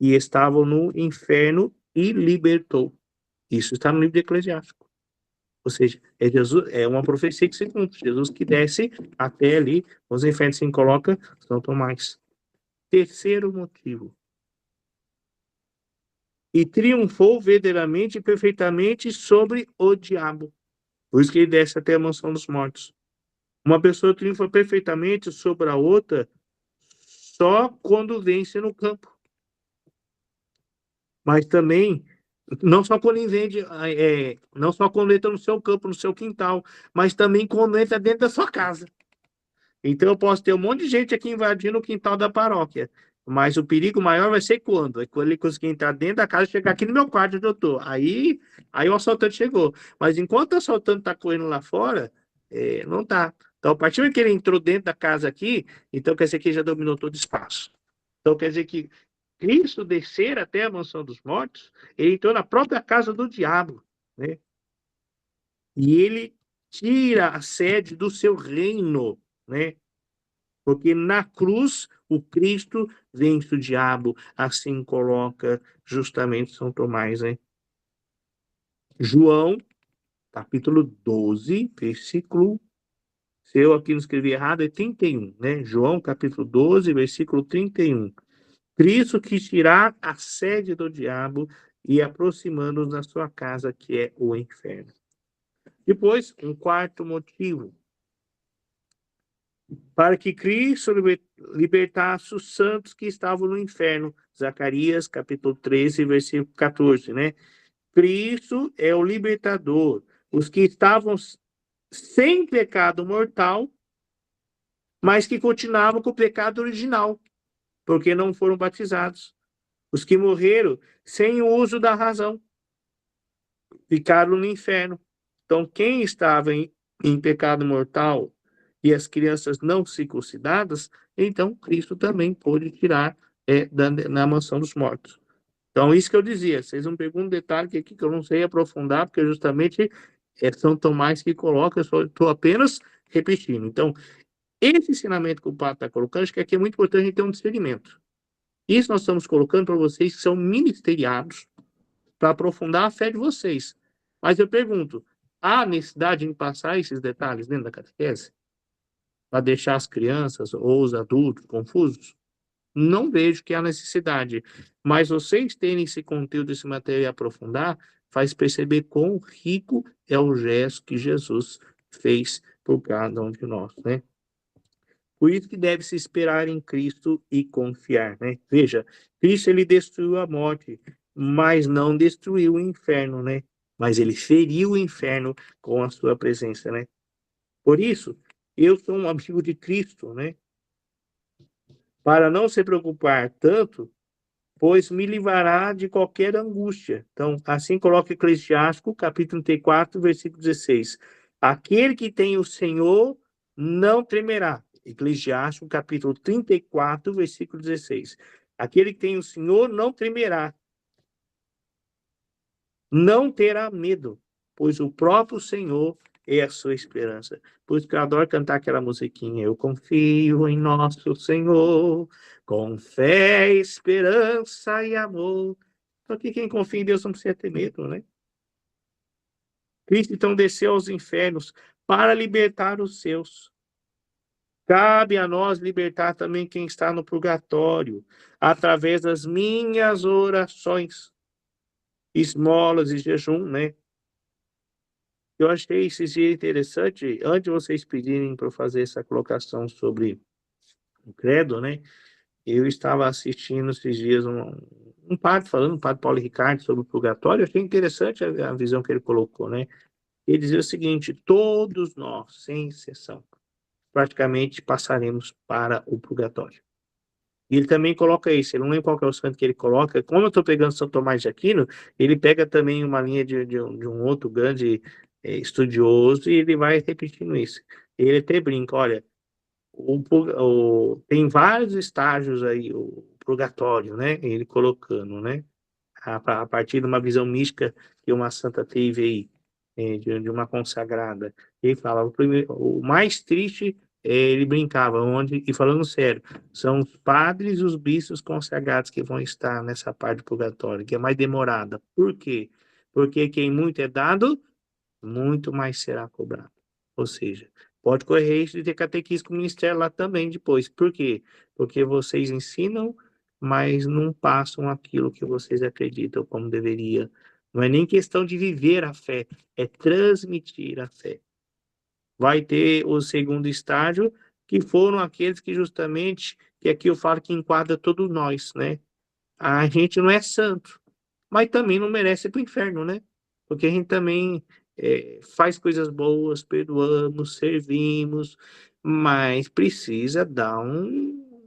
E estavam no inferno e libertou. Isso está no livro de Eclesiástico. Ou seja, é Jesus, é uma profecia que se cumpre. Jesus que desce até ali, os infernos se coloca São Tomás. Terceiro motivo. E triunfou verdadeiramente e perfeitamente sobre o diabo. Por isso que ele desce até a mansão dos mortos. Uma pessoa triunfa perfeitamente sobre a outra só quando vence no campo. Mas também, não só quando invade, não só quando entra no seu campo, no seu quintal, mas também quando entra dentro da sua casa. Então eu posso ter um monte de gente aqui invadindo o quintal da paróquia, mas o perigo maior vai ser quando? É quando ele conseguir entrar dentro da casa e chegar aqui no meu quarto onde eu tô. Aí o assaltante chegou. Mas enquanto o assaltante está correndo lá fora, não tá. Então, a partir do momento que ele entrou dentro da casa aqui, então quer dizer que ele já dominou todo o espaço. Então quer dizer que Cristo descer até a mansão dos mortos, ele entrou na própria casa do diabo, né? E ele tira a sede do seu reino, né? Porque na cruz o Cristo vence o diabo, assim coloca justamente São Tomás, né? João, capítulo 12, versículo, se eu aqui não escrevi errado, é 31, né? João, capítulo 12, versículo 31. Cristo quis tirar a sede do diabo e aproximando-nos da sua casa, que é o inferno. Depois, um quarto motivo. Para que Cristo libertasse os santos que estavam no inferno. Zacarias, capítulo 13, versículo 14, né? Cristo é o libertador. Os que estavam sem pecado mortal, mas que continuavam com o pecado original, porque não foram batizados. Os que morreram sem o uso da razão ficaram no inferno. Então, quem estava em pecado mortal e as crianças não circuncidadas, então Cristo também pôde tirar na mansão dos mortos. Então, isso que eu dizia. Vocês vão pegar um detalhe que aqui que eu não sei aprofundar, porque justamente São Tomás que coloca, eu só estou apenas repetindo. Então, esse ensinamento que o Padre está colocando, acho que aqui é muito importante a gente ter um discernimento. Isso nós estamos colocando para vocês que são ministeriados, para aprofundar a fé de vocês. Mas eu pergunto, há necessidade de passar esses detalhes dentro da catequese? Para deixar as crianças ou os adultos confusos? Não vejo que há necessidade. Mas vocês terem esse conteúdo, esse material e aprofundar, faz perceber quão rico é o gesto que Jesus fez por cada um de nós, né? Por isso que deve se esperar em Cristo e confiar, né? Veja, Cristo ele destruiu a morte, mas não destruiu o inferno, né? Mas ele feriu o inferno com a sua presença, né? Por isso, eu sou um amigo de Cristo, né? Para não se preocupar tanto, pois me livrará de qualquer angústia. Então, assim coloca Eclesiástico, capítulo 34, versículo 16. Aquele que tem o Senhor não tremerá. Eclesiástico, capítulo 34, versículo 16. Aquele que tem o Senhor não tremerá, não terá medo, pois o próprio Senhor é a sua esperança. Por isso que eu adoro cantar aquela musiquinha. Eu confio em nosso Senhor, com fé, esperança e amor. Porque quem confia em Deus não precisa ter medo, né? Cristo então desceu aos infernos para libertar os seus. Cabe a nós libertar também quem está no purgatório, através das minhas orações. esmolas e jejum, né? Eu achei esses dias interessante, antes de vocês pedirem para eu fazer essa colocação sobre o credo, né? Eu estava assistindo esses dias um padre falando, o padre Paulo Ricardo, sobre o purgatório. Eu achei interessante a visão que ele colocou, né? Ele dizia o seguinte: todos nós, sem exceção, praticamente passaremos para o purgatório. E ele também coloca isso, eu não lembro qual que é o santo que ele coloca. Como eu estou pegando São Tomás de Aquino, ele pega também uma linha de um outro grande estudioso, e ele vai repetindo isso. Ele até brinca: olha, tem vários estágios aí, o purgatório, né? Ele colocando, né? A partir de uma visão mística que uma santa teve aí, de uma consagrada. Ele fala: o mais triste, ele brincava, e falando sério, são os padres e os bispos consagrados que vão estar nessa parte do purgatório, que é mais demorada. Por quê? Porque quem muito é dado, muito mais será cobrado. Ou seja, pode correr risco de ter catequismo ministério lá também depois. Por quê? Porque vocês ensinam, mas não passam aquilo que vocês acreditam como deveria. Não é nem questão de viver a fé, é transmitir a fé. Vai ter o segundo estágio, que foram aqueles que justamente, que aqui eu falo que enquadra todos nós, né? A gente não é santo, mas também não merece ir para o inferno, né? Porque a gente também faz coisas boas, perdoamos, servimos, mas precisa dar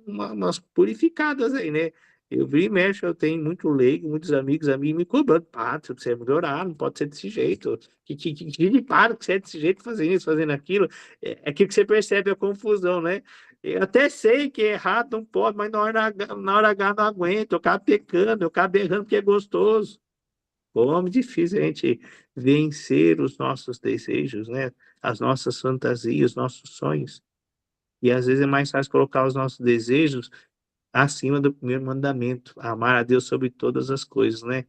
umas purificadas aí, né? Eu vi e mexo, eu tenho muito leigo, muitos amigos me cobrando: padre, você precisa melhorar, não pode ser desse jeito. Que para que você é desse jeito, fazendo isso, fazendo aquilo. É aquilo que você percebe a confusão, né? Eu até sei que é errado, não pode, mas na hora H não aguento, eu acabo pecando, eu acabo errando porque é gostoso. Como é difícil a gente vencer os nossos desejos, né? As nossas fantasias, os nossos sonhos. E às vezes é mais fácil colocar os nossos desejos acima do primeiro mandamento: amar a Deus sobre todas as coisas, né?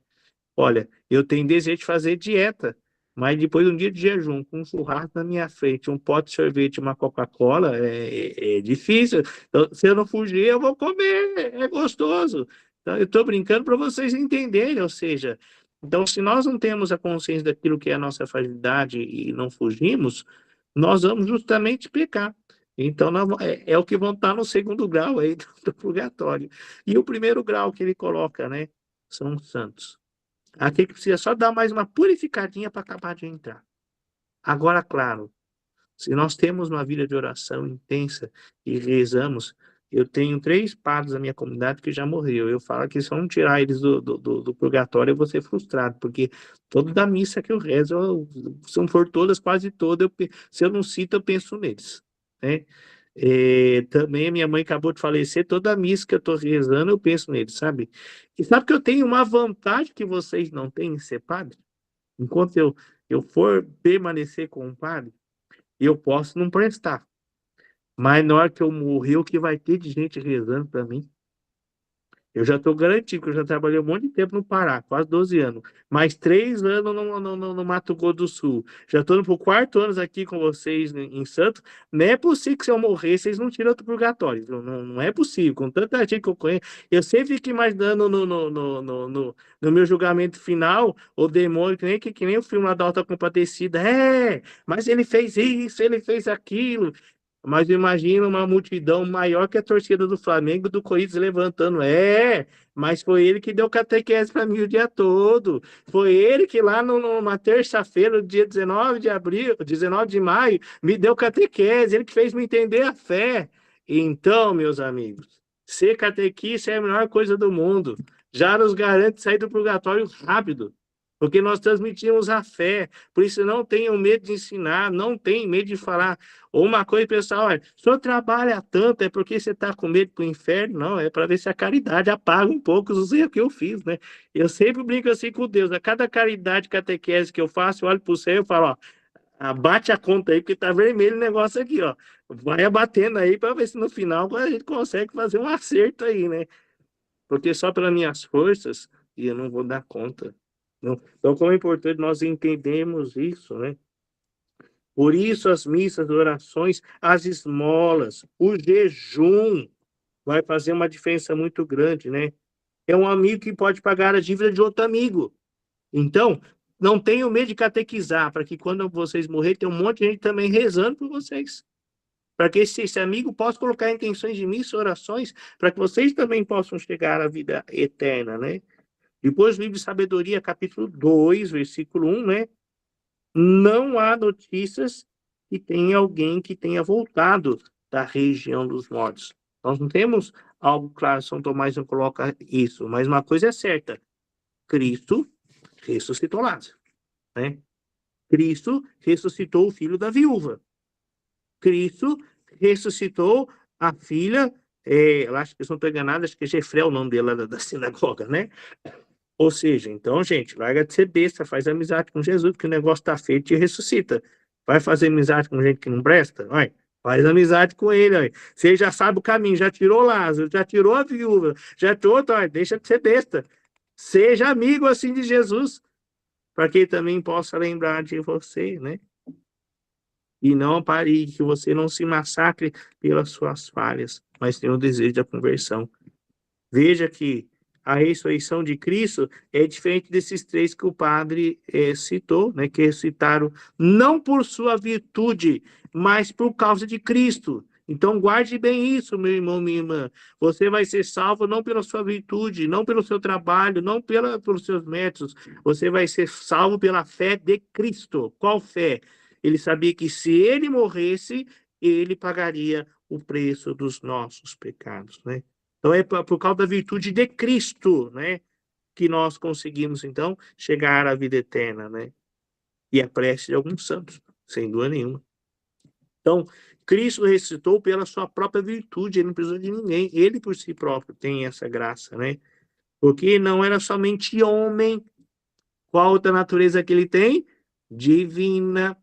Olha, eu tenho desejo de fazer dieta, mas depois de um dia de jejum, com um churrasco na minha frente, um pote de sorvete, uma Coca-Cola, é difícil. Então, se eu não fugir, eu vou comer, é gostoso. Então, eu estou brincando para vocês entenderem, ou seja, então, se nós não temos a consciência daquilo que é a nossa fragilidade e não fugimos, nós vamos justamente pecar. Então, é o que vão estar no segundo grau aí do purgatório. E o primeiro grau que ele coloca, né, são os santos. Aqui que precisa só dar mais uma purificadinha para acabar de entrar. Agora, claro, se nós temos uma vida de oração intensa e rezamos, eu tenho 3 padres da minha comunidade que já morreu. Eu falo que se eu não tirar eles do purgatório, eu vou ser frustrado, porque toda da missa que eu rezo, se não for todas, quase todas, se eu não cito, eu penso neles, né? Também a minha mãe acabou de falecer, toda a missa que eu estou rezando, eu penso neles, sabe? E sabe que eu tenho uma vantagem que vocês não têm em ser padre? Enquanto eu for permanecer com um padre, eu posso não prestar, mas na hora que eu morrer, o que vai ter de gente rezando para mim? Eu já estou garantido, que eu já trabalhei um monte de tempo no Pará, quase 12 anos, mais 3 anos no Mato Grosso do Sul. Já estou indo para o 4º ano aqui com vocês em Santos. Não é possível que se eu morrer, vocês não tiram do purgatório. Não é possível, com tanta gente que eu conheço. Eu sempre fico imaginando no meu julgamento final, o demônio, que nem o filme lá da Alta Compadecida. Mas ele fez isso, ele fez aquilo. Mas imagina uma multidão maior que a torcida do Flamengo, do Corinthians levantando. Mas foi ele que deu catequese para mim o dia todo. Foi ele que lá numa terça-feira, dia 19 de abril, 19 de maio, me deu catequese. Ele que fez me entender a fé. Então, meus amigos, ser catequista é a melhor coisa do mundo. Já nos garante sair do purgatório rápido, porque nós transmitimos a fé. Por isso, não tenham medo de ensinar, não tenham medo de falar. Ou uma coisa, pessoal, o senhor trabalha tanto, é porque você está com medo para o inferno? Não, é para ver se a caridade apaga um pouco os erros que eu fiz, né? Eu sempre brinco assim com Deus: a cada caridade, catequese que eu faço, eu olho para o céu e falo: ó, abate a conta aí, porque tá vermelho o negócio aqui, ó. Vai abatendo aí para ver se no final a gente consegue fazer um acerto aí, né? Porque só pelas minhas forças eu não vou dar conta. Não. Então, como é importante nós entendermos isso, né? Por isso, as missas, orações, as esmolas, o jejum vai fazer uma diferença muito grande, né? É um amigo que pode pagar a dívida de outro amigo. Então, não tenham medo de catequizar, para que quando vocês morrerem, tem um monte de gente também rezando por vocês. Para que esse amigo possa colocar intenções de missa, orações, para que vocês também possam chegar à vida eterna, né? Depois, livro de Sabedoria, capítulo 2, versículo 1, né? Não há notícias que tenha alguém que tenha voltado da região dos mortos. Nós não temos algo claro, São Tomás não coloca isso, mas uma coisa é certa, Cristo ressuscitou Lázaro, né? Cristo ressuscitou o filho da viúva. Cristo ressuscitou a filha, eu acho que se não estou enganado, acho que é Jefré o nome dela da sinagoga, né? Ou seja, então, gente, larga de ser besta, faz amizade com Jesus, porque o negócio tá feio, te ressuscita. Vai fazer amizade com gente que não presta? Vai, faz amizade com ele, aí. Você já sabe o caminho, já tirou Lázaro, já tirou a viúva, já tirou, então, deixa de ser besta. Seja amigo assim de Jesus, para que ele também possa lembrar de você, né? E não pare, que você não se massacre pelas suas falhas, mas tenha o desejo da conversão. Veja que a ressurreição de Cristo é diferente desses três que o padre citou, né, que ressuscitaram não por sua virtude, mas por causa de Cristo. Então, guarde bem isso, meu irmão, minha irmã. Você vai ser salvo não pela sua virtude, não pelo seu trabalho, não pelos seus métodos. Você vai ser salvo pela fé de Cristo. Qual fé? Ele sabia que se ele morresse, ele pagaria o preço dos nossos pecados, né? Então, é por causa da virtude de Cristo, né, que nós conseguimos, então, chegar à vida eterna, né? E a prece de alguns santos, sem dúvida nenhuma. Então, Cristo ressuscitou pela sua própria virtude, ele não precisou de ninguém, ele por si próprio tem essa graça, né? Porque não era somente homem. Qual outra natureza que ele tem? Divina.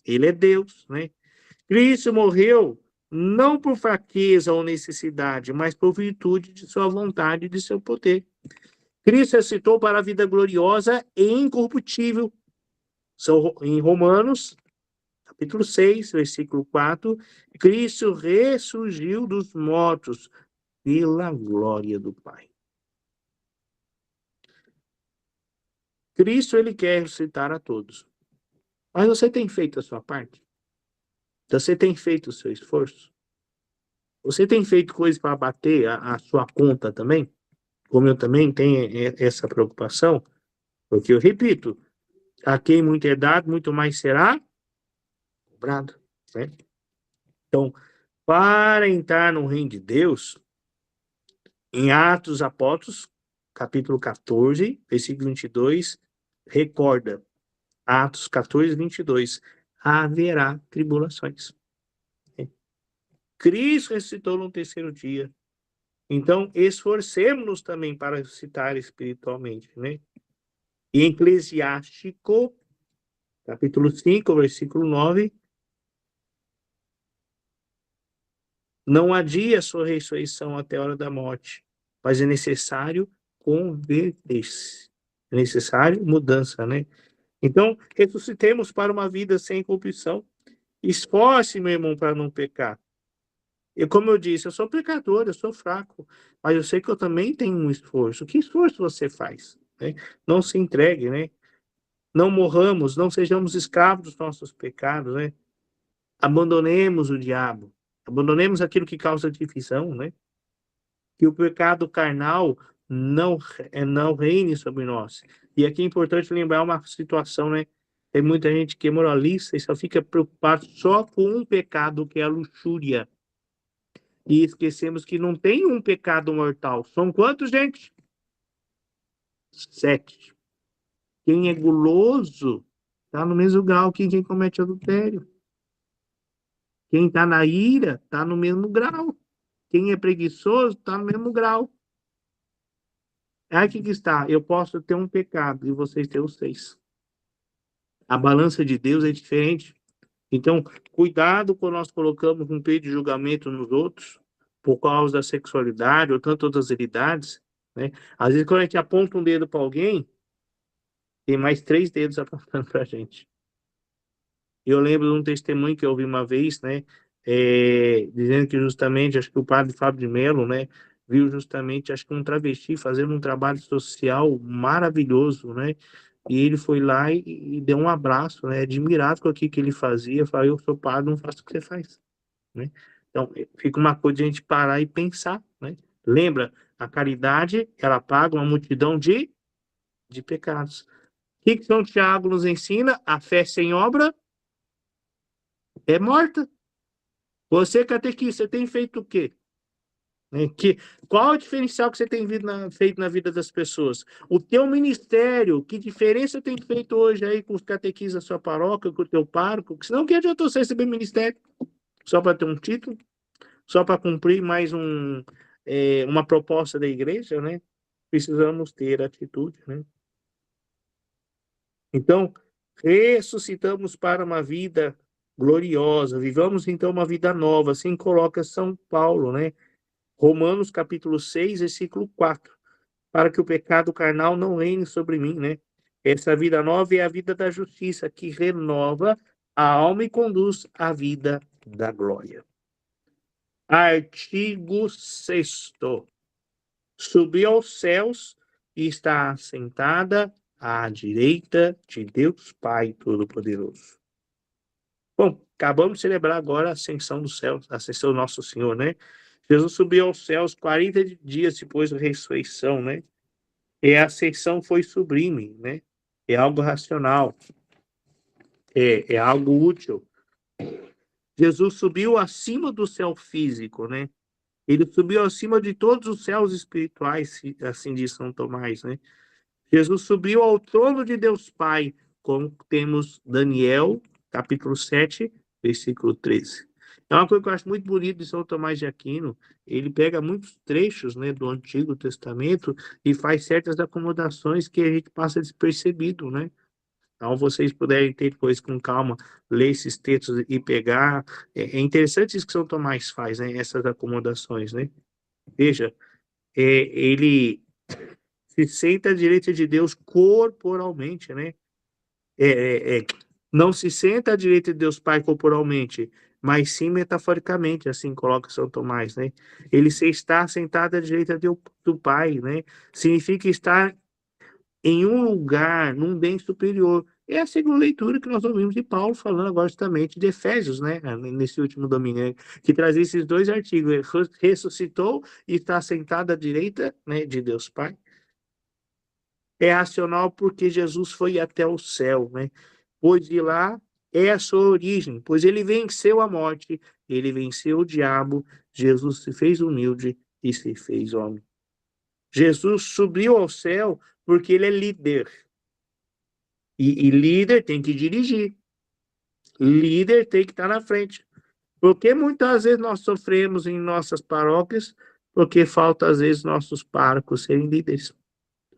Ele é Deus, né? Cristo morreu não por fraqueza ou necessidade, mas por virtude de sua vontade e de seu poder. Cristo ressuscitou para a vida gloriosa e incorruptível. Em Romanos, capítulo 6, versículo 4, Cristo ressurgiu dos mortos pela glória do Pai. Cristo, ele quer ressuscitar a todos. Mas você tem feito a sua parte? Você tem feito o seu esforço? Você tem feito coisas para bater a sua conta também? Como eu também tenho essa preocupação? Porque eu repito, a quem muito é dado, muito mais será cobrado, né? Então, para entrar no reino de Deus, em Atos dos Apóstolos, capítulo 14, versículo 22, recorda, Atos 14, 22, haverá tribulações. Cristo ressuscitou no terceiro dia. Então, esforcemos-nos também para ressuscitar espiritualmente, né? E Eclesiástico, capítulo 5, versículo 9, não adia a sua ressurreição até a hora da morte, mas é necessário converter-se. É necessário mudança, né? Então, ressuscitemos para uma vida sem corrupção. Esforce, meu irmão, para não pecar. E como eu disse, eu sou pecador, eu sou fraco, mas eu sei que eu também tenho um esforço. Que esforço você faz? Né? Não se entregue, né? Não morramos, não sejamos escravos dos nossos pecados, né? Abandonemos o diabo, abandonemos aquilo que causa divisão, né? Que o pecado carnal não reine sobre nós. E aqui é importante lembrar uma situação, né? Tem muita gente que é moralista e só fica preocupado só com um pecado, que é a luxúria. E esquecemos que não tem um pecado mortal. São quantos, gente? 7. Quem é guloso está no mesmo grau que quem comete adultério. Quem está na ira está no mesmo grau. Quem é preguiçoso está no mesmo grau. Aqui que está. Eu posso ter um pecado e vocês têm os 6. A balança de Deus é diferente. Então, cuidado quando nós colocamos um peito de julgamento nos outros por causa da sexualidade ou tantas outras realidades, né? Às vezes, quando a gente aponta um dedo para alguém, tem mais 3 dedos apontando para a gente. Eu lembro de um testemunho que eu ouvi uma vez, né? Dizendo que justamente, acho que o padre Fábio de Mello, né? Viu justamente, acho que um travesti fazendo um trabalho social maravilhoso, né? E ele foi lá e deu um abraço, né? Admirado com aquilo que ele fazia. Falou, eu sou padre, não faço o que você faz, né? Então, fica uma coisa de a gente parar e pensar, né? Lembra, a caridade, ela paga uma multidão de pecados. O que São Tiago nos ensina? A fé sem obra é morta. Você, catequista, você tem feito o quê? Né? Qual o diferencial que você tem feito na vida das pessoas? O teu ministério, que diferença tem feito hoje aí com os catequistas da sua paróquia, com o teu pároco? Senão, que adiantou você receber ministério? Só para ter um título? Só para cumprir mais uma proposta da igreja, né? Precisamos ter atitude, né? Então, ressuscitamos para uma vida gloriosa, vivamos então uma vida nova, assim coloca São Paulo, né? Romanos capítulo 6, versículo 4, para que o pecado carnal não reine sobre mim, né? Essa vida nova é a vida da justiça, que renova a alma e conduz à vida da glória. Artigo 6º. Subiu aos céus e está assentada à direita de Deus Pai Todo-Poderoso. Bom, acabamos de celebrar agora a ascensão dos céus, a ascensão do nosso Senhor, né? Jesus subiu aos céus 40 dias depois da ressurreição, né? E a ascensão foi sublime, né? É algo racional, é algo útil. Jesus subiu acima do céu físico, né? Ele subiu acima de todos os céus espirituais, assim diz São Tomás, né? Jesus subiu ao trono de Deus Pai, como temos Daniel, capítulo 7, versículo 13. É uma coisa que eu acho muito bonito de São Tomás de Aquino. Ele pega muitos trechos, né, do Antigo Testamento e faz certas acomodações que a gente passa despercebido, né? Então, vocês puderem ter depois com calma, ler esses textos e pegar. É interessante isso que São Tomás faz, né? Essas acomodações, né? Veja, ele se senta à direita de Deus corporalmente, né? Não se senta à direita de Deus Pai corporalmente, mas sim metaforicamente, assim coloca São Tomás, né? Ele se está sentado à direita do Pai, né? Significa estar em um lugar, num bem superior. É a segunda leitura que nós ouvimos de Paulo falando agora justamente de Efésios, né? Nesse último domingo, né? Que traz esses dois artigos. Ele ressuscitou e está sentado à direita, né, de Deus Pai. É racional porque Jesus foi até o céu, né? Pois de lá é a sua origem, pois ele venceu a morte, ele venceu o diabo, Jesus se fez humilde e se fez homem. Jesus subiu ao céu porque ele é líder. E líder tem que dirigir. Líder tem que estar na frente. Porque muitas vezes nós sofremos em nossas paróquias, porque falta às vezes nossos párocos serem líderes,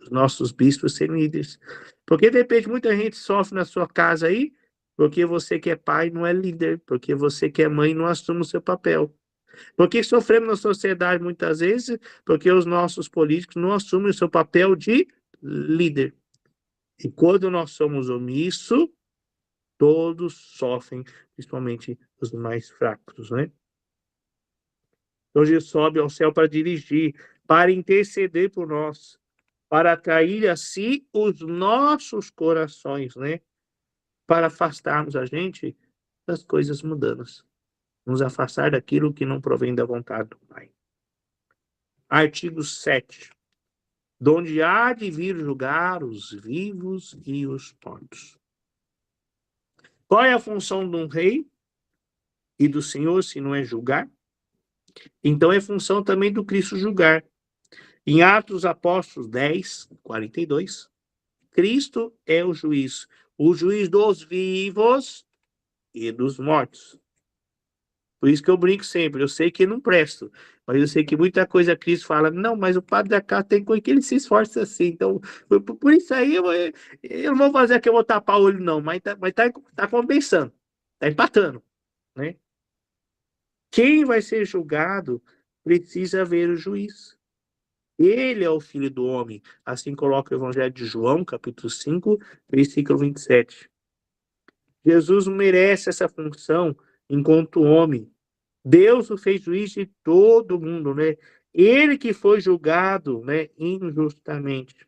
os nossos bispos serem líderes. Porque de repente muita gente sofre na sua casa aí, porque você que é pai não é líder, porque você que é mãe não assume o seu papel. Porque sofremos na sociedade muitas vezes, porque os nossos políticos não assumem o seu papel de líder. E quando nós somos omissos, todos sofrem, principalmente os mais fracos, né? Então Jesus sobe ao céu para dirigir, para interceder por nós, para atrair a si os nossos corações, né? Para afastarmos a gente das coisas mundanas, nos afastar daquilo que não provém da vontade do Pai. Artigo 7. Donde há de vir julgar os vivos e os mortos. Qual é a função de um rei e do Senhor, se não é julgar? Então é função também do Cristo julgar. Em Atos dos Apóstolos 10, 42, Cristo é o juiz dos vivos e dos mortos. Por isso que eu brinco sempre, eu sei que não presto, mas eu sei que muita coisa Cristo fala, não, mas o padre da casa tem coisa que ele se esforça assim, então, por isso aí eu não vou fazer que eu vou tapar o olho não, mas tá compensando, tá empatando, né? Quem vai ser julgado precisa ver o juiz. Ele é o Filho do Homem, assim coloca o Evangelho de João, capítulo 5, versículo 27. Jesus merece essa função enquanto homem. Deus o fez juiz de todo mundo, né? Ele que foi julgado, né, injustamente.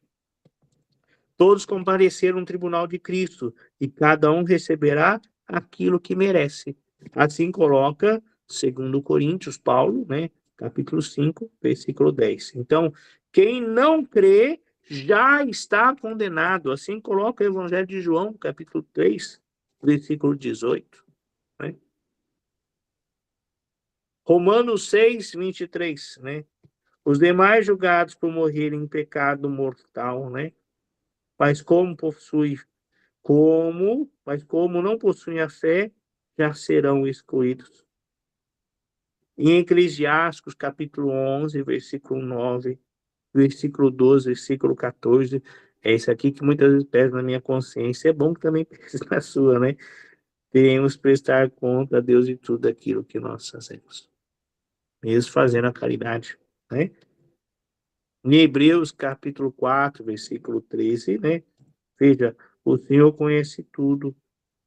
Todos compareceram no tribunal de Cristo, e cada um receberá aquilo que merece. Assim coloca, segundo Coríntios, Paulo, né, capítulo 5, versículo 10. Então, quem não crê já está condenado. Assim coloca o Evangelho de João, capítulo 3, versículo 18. Né? Romanos 6, 23, né? Os demais julgados por morrerem em pecado mortal, né? Mas como não possuem a fé, já serão excluídos. Em Eclesiásticos, capítulo 11, versículo 9, versículo 12, versículo 14, é isso aqui que muitas vezes pesa na minha consciência, é bom que também pese na sua, né? Devemos prestar conta a Deus de tudo aquilo que nós fazemos, mesmo fazendo a caridade, né? Em Hebreus, capítulo 4, versículo 13, né? Veja, o Senhor conhece tudo,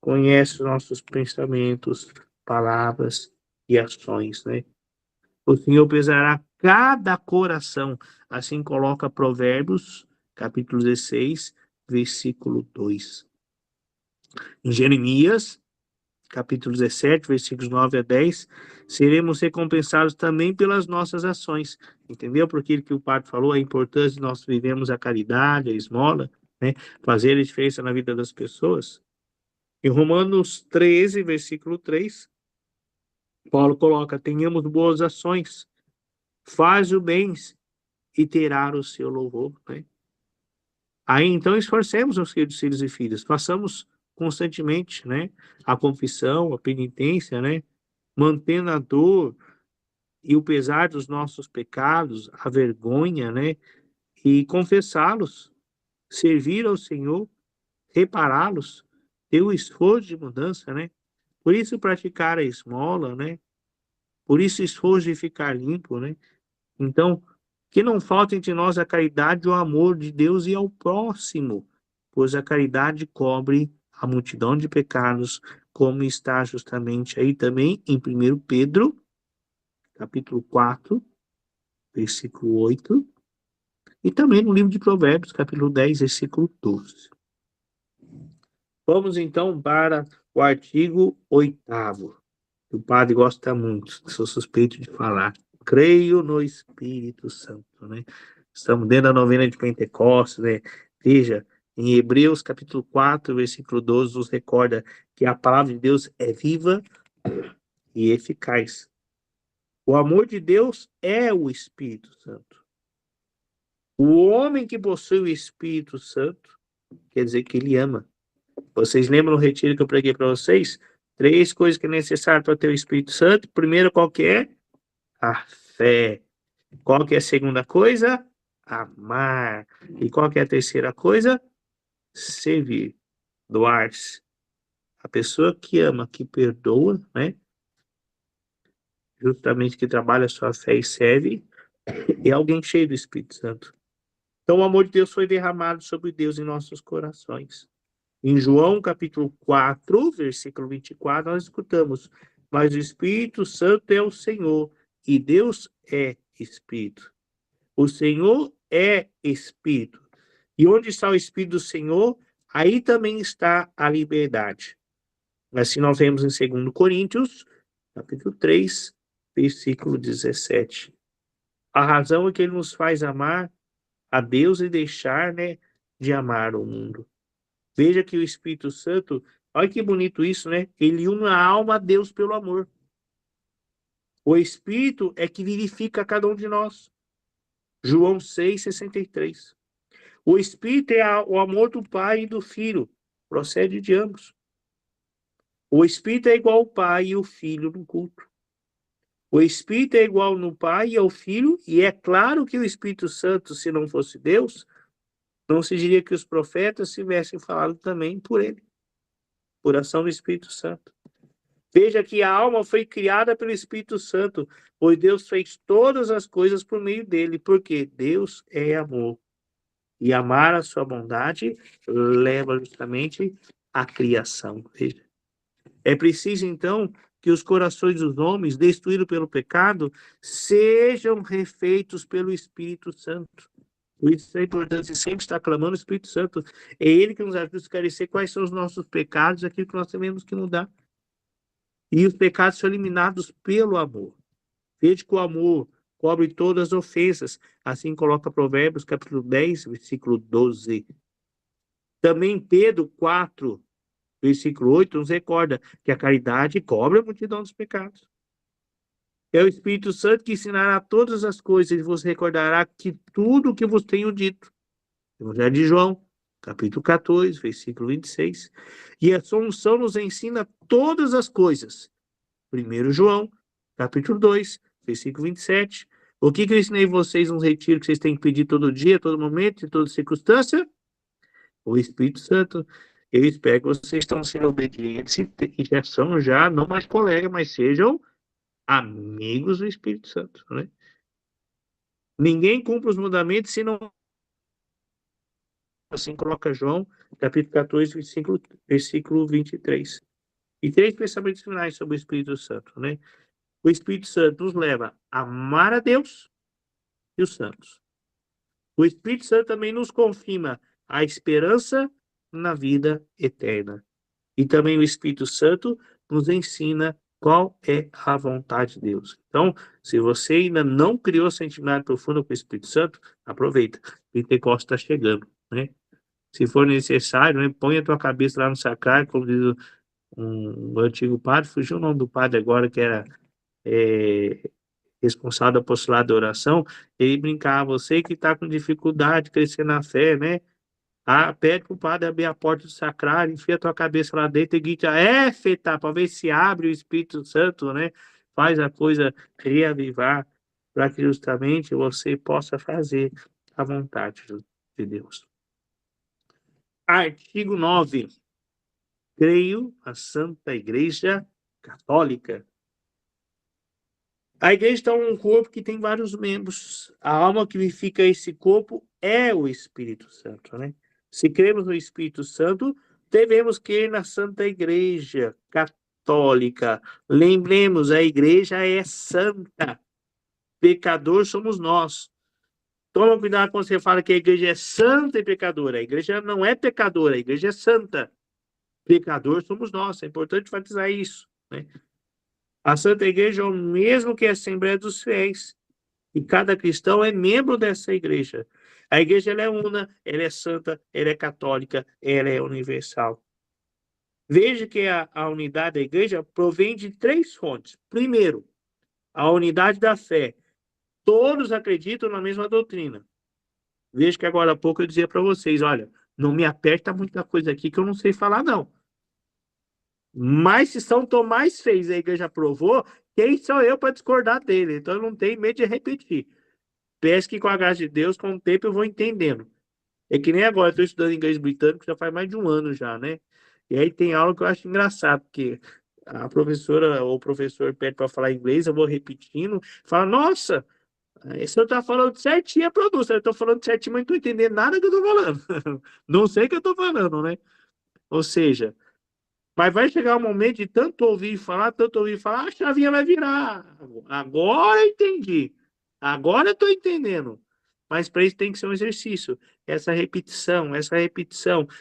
conhece os nossos pensamentos, palavras e ações, né? O Senhor pesará cada coração. Assim coloca Provérbios, capítulo 16, versículo 2. Em Jeremias, capítulo 17, versículos 9 a 10, seremos recompensados também pelas nossas ações. Entendeu? Porque que o padre falou, a importância de nós vivemos a caridade, a esmola, né? Fazer a diferença na vida das pessoas. Em Romanos 13, versículo 3, Paulo coloca, tenhamos boas ações, faz o bem e terá o seu louvor, né? Aí, então, esforcemos os queridos filhos e filhas, façamos constantemente, né, a confissão, a penitência, né, mantendo a dor e o pesar dos nossos pecados, a vergonha, né, e confessá-los, servir ao Senhor, repará-los, ter o esforço de mudança, né? Por isso praticar a esmola, né? Por isso esforço de ficar limpo, né? Então, que não falte entre nós a caridade e o amor de Deus e ao próximo, pois a caridade cobre a multidão de pecados, como está justamente aí também em 1 Pedro, capítulo 4, versículo 8, e também no livro de Provérbios, capítulo 10, versículo 12. Vamos então para o artigo 8º. O padre gosta muito, sou suspeito de falar. Creio no Espírito Santo, né? Estamos dentro da novena de Pentecostes, né? Veja, em Hebreus capítulo 4, versículo 12, nos recorda que a palavra de Deus é viva e eficaz. O amor de Deus é o Espírito Santo. O homem que possui o Espírito Santo, quer dizer que ele ama. Vocês lembram no retiro que eu preguei para vocês? 3 coisas que é necessário para ter o Espírito Santo. Primeiro, qual que é? A fé. Qual que é a segunda coisa? Amar. E qual que é a terceira coisa? Servir. Doar-se. A pessoa que ama, que perdoa, né? Justamente que trabalha a sua fé e serve, é alguém cheio do Espírito Santo. Então, o amor de Deus foi derramado sobre Deus em nossos corações. Em João, capítulo 4, versículo 24, nós escutamos, mas o Espírito Santo é o Senhor, e Deus é Espírito. O Senhor é Espírito. E onde está o Espírito do Senhor, aí também está a liberdade. Assim nós vemos em 2 Coríntios, capítulo 3, versículo 17. A razão é que ele nos faz amar a Deus e deixar, né, de amar o mundo. Veja que o Espírito Santo, olha que bonito isso, né? Ele une a alma a Deus pelo amor. O Espírito é que vivifica cada um de nós. João 6,63. O Espírito é o amor do Pai e do Filho. Procede de ambos. O Espírito é igual ao Pai e o Filho no culto. O Espírito é igual no Pai e ao Filho, e é claro que o Espírito Santo, se não fosse Deus, não se diria que os profetas tivessem falado também por ele, por ação do Espírito Santo. Veja que a alma foi criada pelo Espírito Santo, pois Deus fez todas as coisas por meio dele, porque Deus é amor. E amar a sua bondade leva justamente à criação. Veja. É preciso, então, que os corações dos homens, destruídos pelo pecado, sejam refeitos pelo Espírito Santo. Por isso é importante sempre estar clamando o Espírito Santo. É Ele que nos ajuda a esclarecer quais são os nossos pecados, aquilo que nós temos que mudar. E os pecados são eliminados pelo amor. Veja que o amor cobre todas as ofensas. Assim coloca Provérbios, capítulo 10, versículo 12. Também Pedro 4, versículo 8, nos recorda que a caridade cobre a multidão dos pecados. É o Espírito Santo que ensinará todas as coisas e vos recordará que tudo o que vos tenho dito. Evangelho de João, capítulo 14, versículo 26. E a Assunção nos ensina todas as coisas. 1 João, capítulo 2, versículo 27. O que eu ensinei vocês num retiro que vocês têm que pedir todo dia, todo momento, em toda circunstância? O Espírito Santo. Eu espero que vocês estão sendo obedientes e já são não mais colegas, mas sejam amigos do Espírito Santo, né? Ninguém cumpre os mandamentos se não... Assim coloca João, capítulo 14, versículo 23. E 3 pensamentos finais sobre o Espírito Santo, né? O Espírito Santo nos leva a amar a Deus e os santos. O Espírito Santo também nos confirma a esperança na vida eterna. E também o Espírito Santo nos ensina qual é a vontade de Deus. Então, se você ainda não criou sentimento profundo com o Espírito Santo, aproveita. Pentecostes está chegando, né? Se for necessário, né, põe a tua cabeça lá no sacrário, como diz um antigo padre, fugiu o nome do padre agora, que era responsável do apostolado da oração, ele brincava, você que está com dificuldade de crescer na fé, né? Pede para o padre abrir a porta do sacrário, enfia a tua cabeça lá dentro e grita, feta, para ver se abre o Espírito Santo, né? Faz a coisa reavivar, para que justamente você possa fazer a vontade de Deus. Artigo 9. Creio na Santa Igreja Católica. A igreja é um corpo que tem vários membros. A alma que vivifica esse corpo é o Espírito Santo, né? Se cremos no Espírito Santo, devemos crer na Santa Igreja Católica. Lembremos, a igreja é santa. Pecador somos nós. Toma cuidado quando você fala que a igreja é santa e pecadora. A igreja não é pecadora, a igreja é santa. Pecador somos nós. É importante enfatizar isso, né? A Santa Igreja é o mesmo que a Assembleia dos Fiéis. E cada cristão é membro dessa igreja. A igreja ela é una, ela é santa, ela é católica, ela é universal. Veja que a unidade da igreja provém de 3 fontes. Primeiro, a unidade da fé. Todos acreditam na mesma doutrina. Veja que agora há pouco eu dizia para vocês, olha, não me aperta muita coisa aqui que eu não sei falar, não. Mas se São Tomás fez, a igreja aprovou, quem sou eu para discordar dele? Então eu não tenho medo de repetir. Peço que com a graça de Deus, com o tempo eu vou entendendo. É que nem agora, eu estou estudando inglês britânico já faz mais de 1 ano já, né? E aí tem aula que eu acho engraçado, porque a professora ou o professor pede para falar inglês, eu vou repetindo, fala, nossa, esse eu tá falando certinho a pronúncia, eu estou falando certinho, mas não estou entendendo nada que eu estou falando. Não sei o que eu estou falando, né? Ou seja, mas vai chegar um momento de tanto ouvir falar, a chavinha vai virar. Agora eu entendi. Agora eu estou entendendo. Mas para isso tem que ser um exercício. Essa repetição.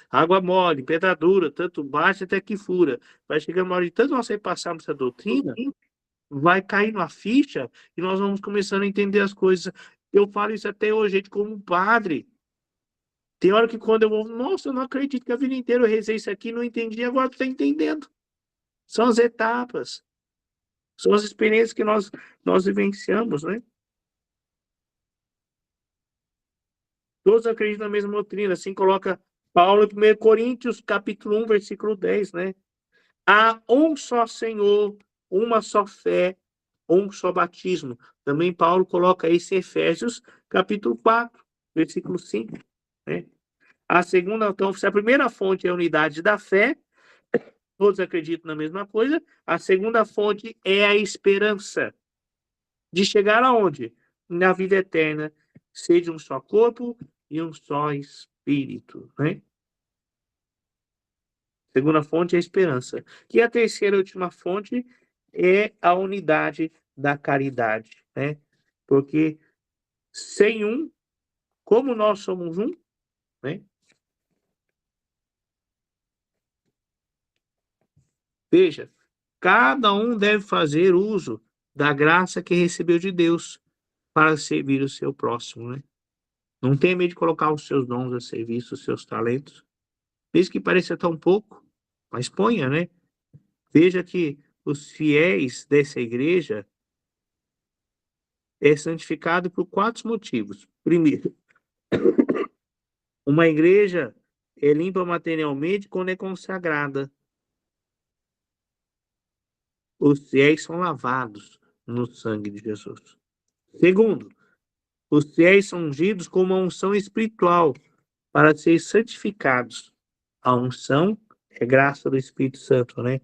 Água mole, pedra dura, tanto baixa até que fura. Vai chegar uma hora de tanto nós repassarmos essa doutrina, vai cair na ficha e nós vamos começando a entender as coisas. Eu falo isso até hoje, gente, como um padre. Tem hora que quando eu vou, nossa, eu não acredito que a vida inteira eu rezei isso aqui, não entendi, agora tu tá entendendo. São as etapas. São as experiências que nós vivenciamos, né? Todos acreditam na mesma doutrina, assim coloca Paulo em 1 Coríntios, capítulo 1, versículo 10, né? Há um só Senhor, uma só fé, um só batismo. Também Paulo coloca isso em Efésios, capítulo 4, versículo 5, né? A segunda, então, se a primeira fonte é a unidade da fé, todos acreditam na mesma coisa. A segunda fonte é a esperança de chegar aonde? Na vida eterna, seja um só corpo e um só espírito, né? Segunda fonte é a esperança. E a terceira e última fonte é a unidade da caridade, né? Porque sem um, Como nós somos um, né? Veja, cada um deve fazer uso da graça que recebeu de Deus para servir o seu próximo, né? Não tenha medo de colocar os seus dons a serviço, os seus talentos, mesmo que pareça tão pouco, mas ponha, né? Veja que os fiéis dessa igreja é santificado por 4 motivos. Primeiro, uma igreja é limpa materialmente quando é consagrada. Os fiéis são lavados no sangue de Jesus. Segundo, os fiéis são ungidos com uma unção espiritual para ser santificados. A unção é graça do Espírito Santo, né?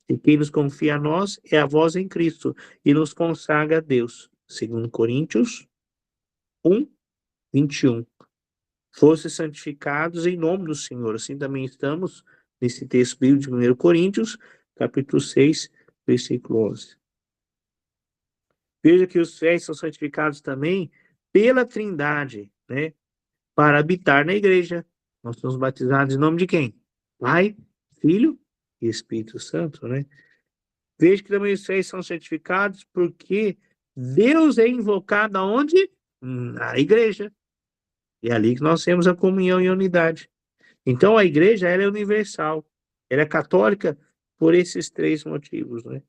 E quem nos confia a nós é a voz em Cristo e nos consagra a Deus. Segundo Coríntios 1, 21. Fossem santificados em nome do Senhor. Assim também estamos nesse texto bíblico de 1 Coríntios, capítulo 6, versículo 11. Veja que os fiéis são santificados também pela Trindade, né? Para habitar na igreja. Nós somos batizados em nome de quem? Pai, Filho e Espírito Santo, né? Veja que também os fiéis são santificados porque Deus é invocado aonde? Na igreja. E é ali que nós temos a comunhão e a unidade. Então a igreja ela é universal. Ela é católica por esses 3 motivos, né?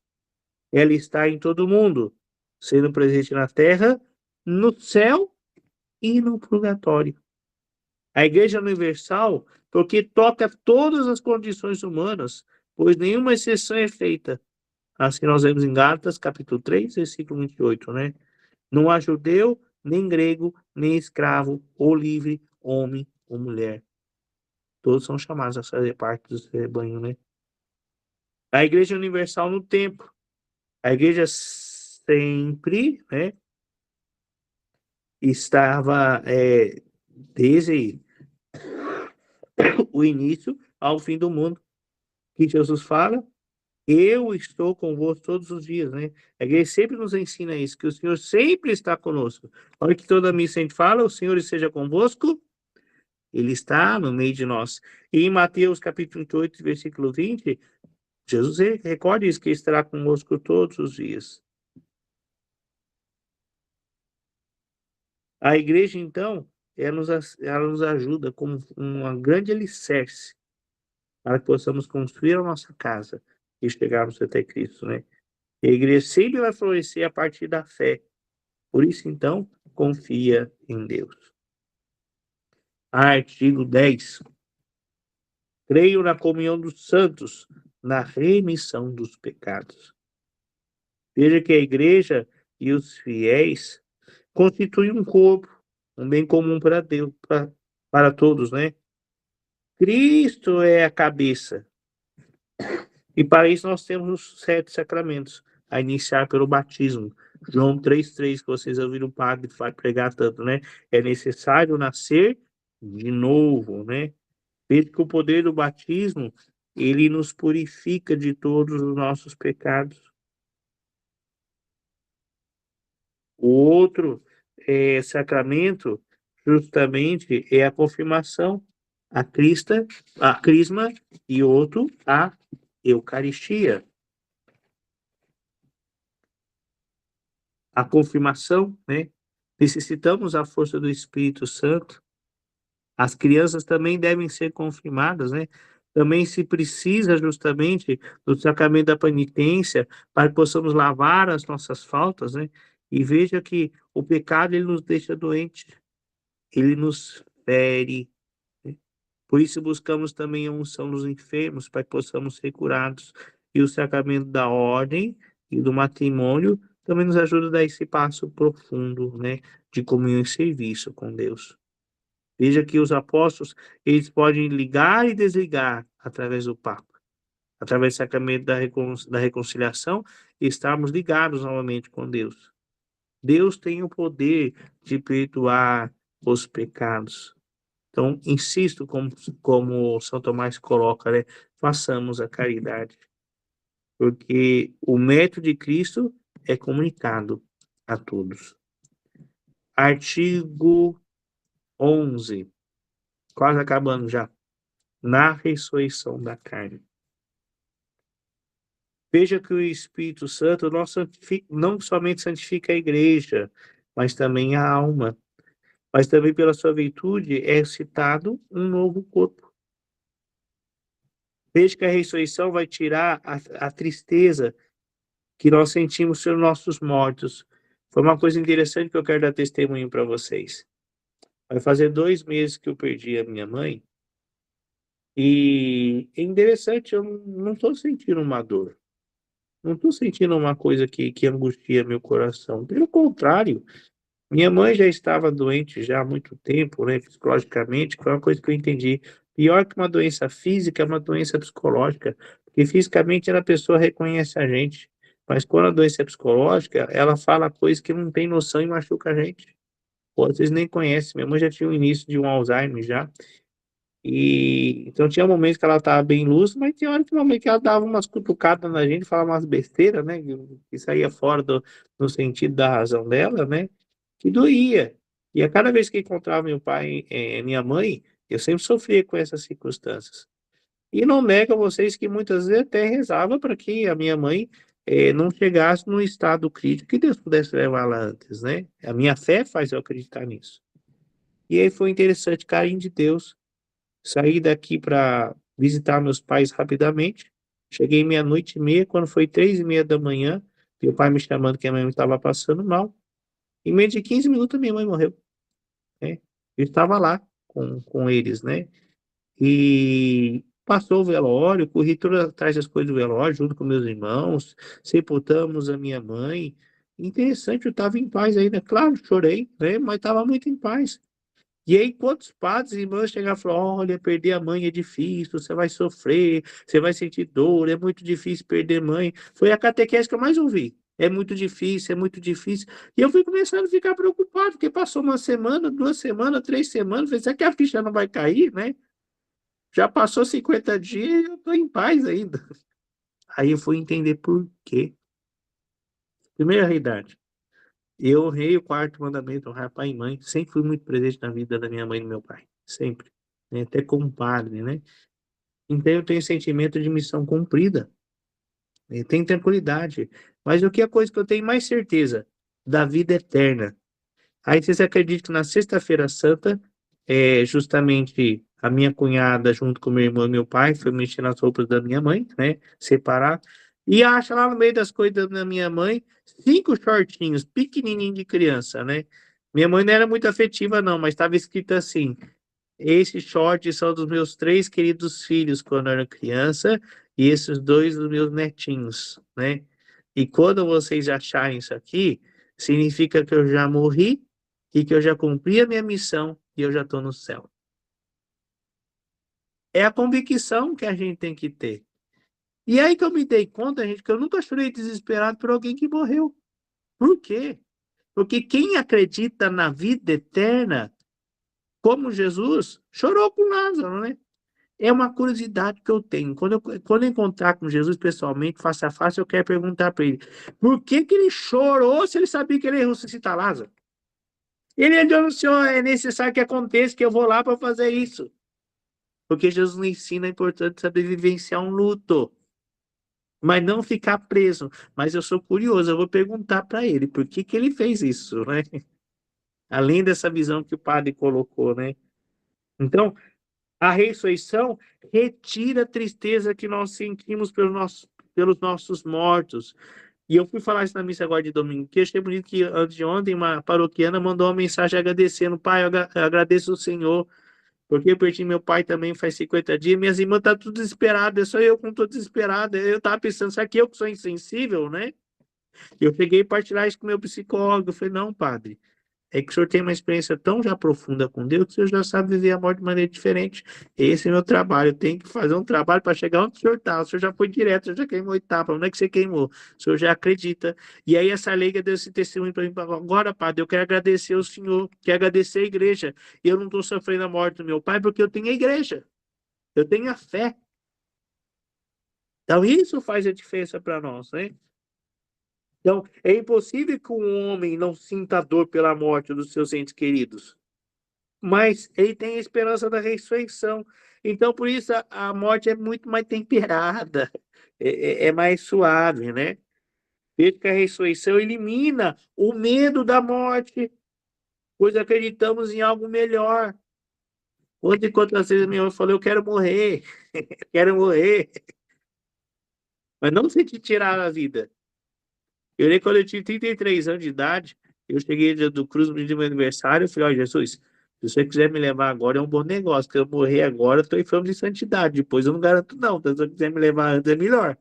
Ela está em todo mundo, sendo presente na terra, no céu e no purgatório. A igreja é universal porque toca todas as condições humanas, pois nenhuma exceção é feita. Assim nós vemos em Gálatas, capítulo 3, versículo 28, né? Não há judeu, nem grego, nem escravo, ou livre, homem ou mulher. Todos são chamados a fazer parte do rebanho, né? A igreja é universal no tempo. A igreja sempre, né, estava desde o início ao fim do mundo. Que Jesus fala, eu estou convosco todos os dias, né? A igreja sempre nos ensina isso, que o Senhor sempre está conosco. Olha que toda missa a gente fala, o Senhor esteja convosco, Ele está no meio de nós. E em Mateus capítulo 28, versículo 20, Jesus recorda isso, que estará conosco todos os dias. A igreja, então, ela nos ajuda como uma grande alicerce para que possamos construir a nossa casa e chegarmos até Cristo, né? A igreja sempre vai florescer a partir da fé. Por isso, então, confia em Deus. Artigo 10. Creio na comunhão dos santos, na remissão dos pecados. Veja que a igreja e os fiéis constituem um corpo, um bem comum para Deus, para todos, né? Cristo é a cabeça. E para isso nós temos os 7 sacramentos, a iniciar pelo batismo. João 3,3, que vocês ouviram o padre pregar tanto, né? É necessário nascer de novo, né? Veja que o poder do batismo, ele nos purifica de todos os nossos pecados. O outro sacramento, justamente, é a confirmação, a crisma, e outro, a Eucaristia. A confirmação, né? Necessitamos a força do Espírito Santo. As crianças também devem ser confirmadas, né? Também se precisa justamente do sacramento da penitência para que possamos lavar as nossas faltas, né? E veja que o pecado ele nos deixa doentes, ele nos fere, né? Por isso buscamos também a unção dos enfermos para que possamos ser curados. E o sacramento da ordem e do matrimônio também nos ajuda a dar esse passo profundo, né, de comunhão e serviço com Deus. Veja que os apóstolos, eles podem ligar e desligar através do Papa. Através do sacramento da reconciliação, estarmos ligados novamente com Deus. Deus tem o poder de perdoar os pecados. Então, insisto, como São Tomás coloca, né? Façamos a caridade. Porque o método de Cristo é comunicado a todos. Artigo 11, quase acabando já. Na ressurreição da carne. Veja que o Espírito Santo não somente santifica a igreja, mas também a alma. Mas também pela sua virtude é citado um novo corpo. Veja que a ressurreição vai tirar a tristeza que nós sentimos pelos nossos mortos. Foi uma coisa interessante que eu quero dar testemunho para vocês. Vai fazer 2 meses que eu perdi a minha mãe, e é interessante, eu não estou sentindo uma dor. Não estou sentindo uma coisa que angustia meu coração. Pelo contrário, minha mãe já estava doente já há muito tempo, né, psicologicamente, que foi uma coisa que eu entendi. Pior que uma doença física é uma doença psicológica, porque fisicamente a pessoa reconhece a gente, mas quando a doença é psicológica, ela fala coisas que não tem noção e machuca a gente. Ou às vezes nem conhece. Minha mãe já tinha o início de um Alzheimer já, e então tinha momentos que ela estava bem lúcida, mas tinha hora que normalmente ela dava umas cutucadas na gente, falava umas besteiras, né? Que saía fora do sentido da razão dela, né? Que doía. E a cada vez que encontrava meu pai e minha mãe, eu sempre sofria com essas circunstâncias. E não nego a vocês que muitas vezes até rezava para que a minha mãe não chegasse num estado crítico que Deus pudesse levá-la antes, né? A minha fé faz eu acreditar nisso. E aí foi interessante, carinho de Deus. Saí daqui para visitar meus pais rapidamente. Cheguei 00:30, quando foi 3:30 da manhã, meu pai me chamando que a minha mãe estava passando mal. Em menos de 15 minutos, minha mãe morreu, né? Eu estava lá com eles, né? E passou o velório, corri todas atrás das coisas do velório, junto com meus irmãos, sepultamos a minha mãe. Interessante, eu estava em paz ainda. Claro, chorei, né? Mas estava muito em paz. E aí, quantos padres e irmãs chegaram e falaram: olha, perder a mãe é difícil, você vai sofrer, você vai sentir dor, é muito difícil perder mãe. Foi a catequese que eu mais ouvi. É muito difícil, é muito difícil. E eu fui começando a ficar preocupado, porque passou 1 semana, 2 semanas, 3 semanas, falei, será que a ficha não vai cair, né? Já passou 50 dias e eu estou em paz ainda. Aí eu fui entender por quê. Primeira realidade, eu honrei o 4º mandamento, honrar pai e mãe. Sempre fui muito presente na vida da minha mãe e do meu pai. Sempre. Né? Até como padre, né? Então eu tenho sentimento de missão cumprida. Eu tenho tranquilidade. Mas o que é a coisa que eu tenho mais certeza? Da vida eterna. Aí vocês acreditam que na Sexta-feira Santa, justamente a minha cunhada, junto com meu irmão e meu pai, foi mexer nas roupas da minha mãe, né? Separar. E acha lá no meio das coisas da minha mãe 5 shortinhos, pequenininho de criança, né? Minha mãe não era muito afetiva, não, mas estava escrito assim: esses shorts são dos meus 3 queridos filhos quando eu era criança, e esses 2 dos meus netinhos, né? E quando vocês acharem isso aqui, significa que eu já morri e que eu já cumpri a minha missão e eu já estou no céu. É a convicção que a gente tem que ter. E aí que eu me dei conta, gente, que eu nunca chorei desesperado por alguém que morreu. Por quê? Porque quem acredita na vida eterna, como Jesus, chorou com Lázaro, né? É uma curiosidade que eu tenho. Quando eu encontrar com Jesus pessoalmente, face a face, eu quero perguntar para ele: por que que ele chorou se ele sabia que ele ia ressuscitar Lázaro? Ele anunciou: é necessário que aconteça, que eu vou lá para fazer isso. Porque Jesus nos ensina a importância de saber vivenciar um luto, mas não ficar preso. Mas eu sou curioso, eu vou perguntar para ele por que que ele fez isso, né? Além dessa visão que o padre colocou, né? Então, a ressurreição retira a tristeza que nós sentimos pelos nossos mortos. E eu fui falar isso na missa agora de domingo, que eu achei bonito que antes de ontem uma paroquiana mandou uma mensagem agradecendo: pai, eu agradeço o Senhor, porque eu perdi meu pai também faz 50 dias, minhas irmãs estão tudo desesperadas, só eu que não estou desesperada. Eu estava pensando, será que eu que sou insensível, né? Eu peguei e partilhar isso com o meu psicólogo, eu falei: não, padre, é que o senhor tem uma experiência tão já profunda com Deus que o senhor já sabe viver a morte de maneira diferente. Esse é o meu trabalho. Eu tenho que fazer um trabalho para chegar onde o senhor está. O senhor já foi direto, o senhor já queimou etapa. Onde é que você queimou? O senhor já acredita. E aí essa leiga deu esse testemunho para mim. Agora, padre, eu quero agradecer ao senhor, quero agradecer a igreja. E eu não estou sofrendo a morte do meu pai porque eu tenho a igreja. Eu tenho a fé. Então isso faz a diferença para nós, né? Então, é impossível que um homem não sinta dor pela morte dos seus entes queridos. mas ele tem a esperança da ressurreição. Então, por isso, a morte é muito mais temperada, é mais suave, né? Veja que a ressurreição elimina o medo da morte, pois acreditamos em algo melhor. Quantas e quantas vezes minha mãe falou, eu quero morrer, quero morrer, mas não se te tirar a vida. Eu lembro quando eu tinha 33 anos de idade, eu cheguei do Cruz no dia do meu aniversário, eu falei, ó, Jesus, se você quiser me levar agora é um bom negócio, porque eu morrer agora, eu estou em fama de santidade, depois eu não garanto não, então se você quiser me levar antes é melhor.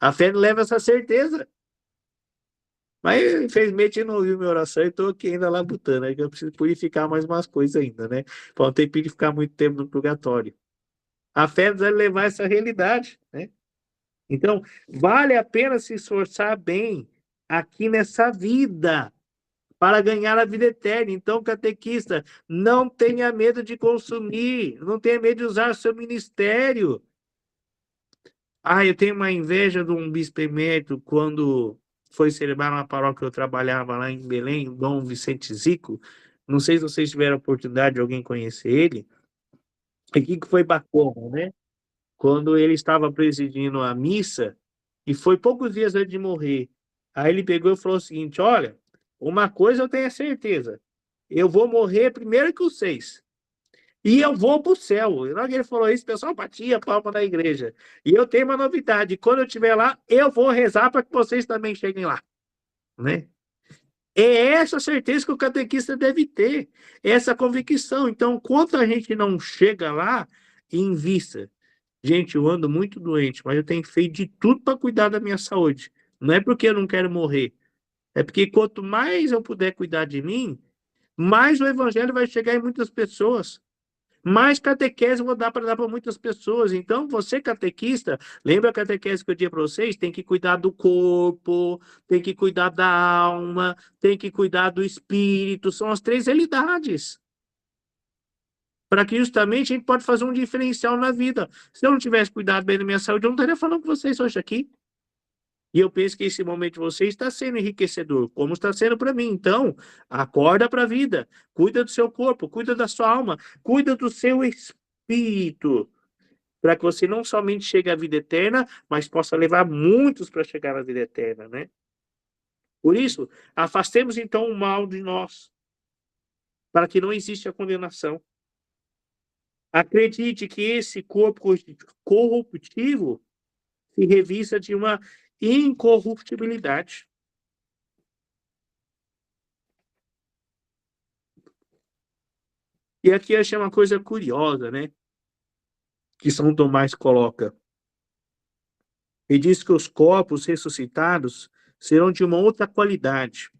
A fé não leva essa certeza. Mas, infelizmente, eu não ouvi minha oração e estou aqui ainda labutando, aí que eu preciso purificar mais umas coisas ainda, né? Para não ter de ficar muito tempo no purgatório. A fé deve levar essa realidade, né? Então, vale a pena se esforçar bem aqui nessa vida para ganhar a vida eterna. Então, catequista, não tenha medo de consumir, não tenha medo de usar seu ministério. Ah, eu tenho uma inveja de um bispo emérito quando foi celebrar uma paróquia que eu trabalhava lá em Belém, Dom Vicente Zico. Não sei se vocês tiveram a oportunidade de alguém conhecer ele. E o que foi bacana, né? Quando ele estava presidindo a missa, e foi poucos dias antes de morrer. Aí ele pegou e falou o seguinte: olha, uma coisa eu tenho certeza, eu vou morrer primeiro que vocês. E eu vou para o céu. E na hora que ele falou isso, o pessoal batia a palma na igreja. E eu tenho uma novidade: quando eu estiver lá, eu vou rezar para que vocês também cheguem lá. Né? É essa certeza que o catequista deve ter, essa convicção. Então, quanto a gente não chega lá, invista. Gente, eu ando muito doente, mas eu tenho feito de tudo para cuidar da minha saúde. Não é porque eu não quero morrer, é porque quanto mais eu puder cuidar de mim, mais o evangelho vai chegar em muitas pessoas. Mais catequese eu vou dar para muitas pessoas. Então, você, catequista, lembra a catequese que eu disse para vocês? Tem que cuidar do corpo, tem que cuidar da alma, tem que cuidar do espírito. São as três realidades. Para que justamente a gente pode fazer um diferencial na vida. Se eu não tivesse cuidado bem da minha saúde, eu não estaria falando com vocês hoje aqui. E eu penso que esse momento de vocês está sendo enriquecedor, como está sendo para mim. Então, acorda para a vida, cuida do seu corpo, cuida da sua alma, cuida do seu espírito, para que você não somente chegue à vida eterna, mas possa levar muitos para chegar à vida eterna, né? Por isso, afastemos então o mal de nós, para que não exista a condenação. Acredite que esse corpo corruptivo se revista de uma incorruptibilidade. E aqui eu achei uma coisa curiosa, né? Que São Tomás coloca. Ele diz que os corpos ressuscitados serão de uma outra qualidade.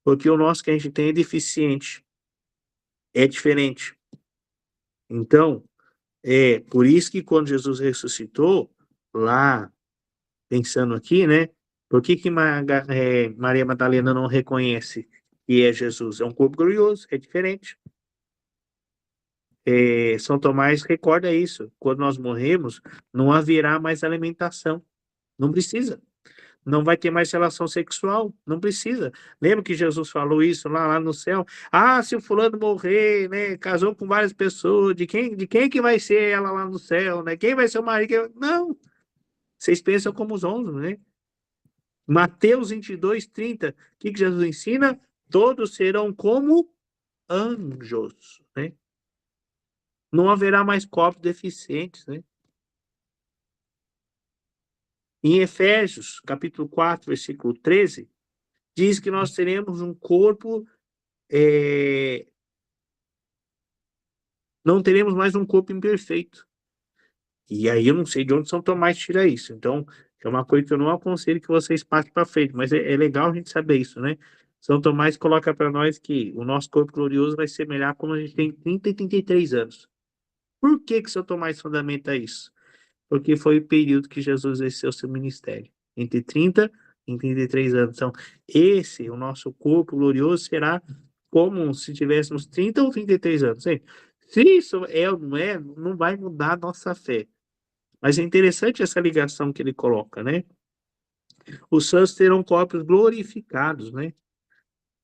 Porque o nosso que a gente tem é deficiente. É diferente. Então, é por isso que quando Jesus ressuscitou, lá, pensando aqui, né? Por que Maria Madalena não reconhece que é Jesus? É um corpo glorioso, é diferente. São Tomás recorda isso. Quando nós morremos, não haverá mais alimentação. Não precisa. Não vai ter mais relação sexual. Não precisa. Lembra que Jesus falou isso lá no céu? Ah, se o fulano morrer, né? Casou com várias pessoas, de quem que vai ser ela lá no céu, né? Quem vai ser o marido? Não. Vocês pensam como os homens, né? Mateus 22:30. O que Jesus ensina? Todos serão como anjos, né? Não haverá mais corpos deficientes, né? Em Efésios, capítulo 4, versículo 13, diz que nós teremos um corpo, não teremos mais um corpo imperfeito. E aí eu não sei de onde São Tomás tira isso. Então, é uma coisa que eu não aconselho que vocês passem para frente, mas é legal a gente saber isso, né? São Tomás coloca para nós que o nosso corpo glorioso vai semelhar quando a gente tem 30 e 33 anos. Por que São Tomás fundamenta isso? Porque foi o período que Jesus exerceu seu ministério, entre 30 e 33 anos. Então, o nosso corpo glorioso, será como se tivéssemos 30 ou 33 anos. Se isso é ou não é, não vai mudar a nossa fé. Mas é interessante essa ligação que ele coloca, né? Os santos terão corpos glorificados, né?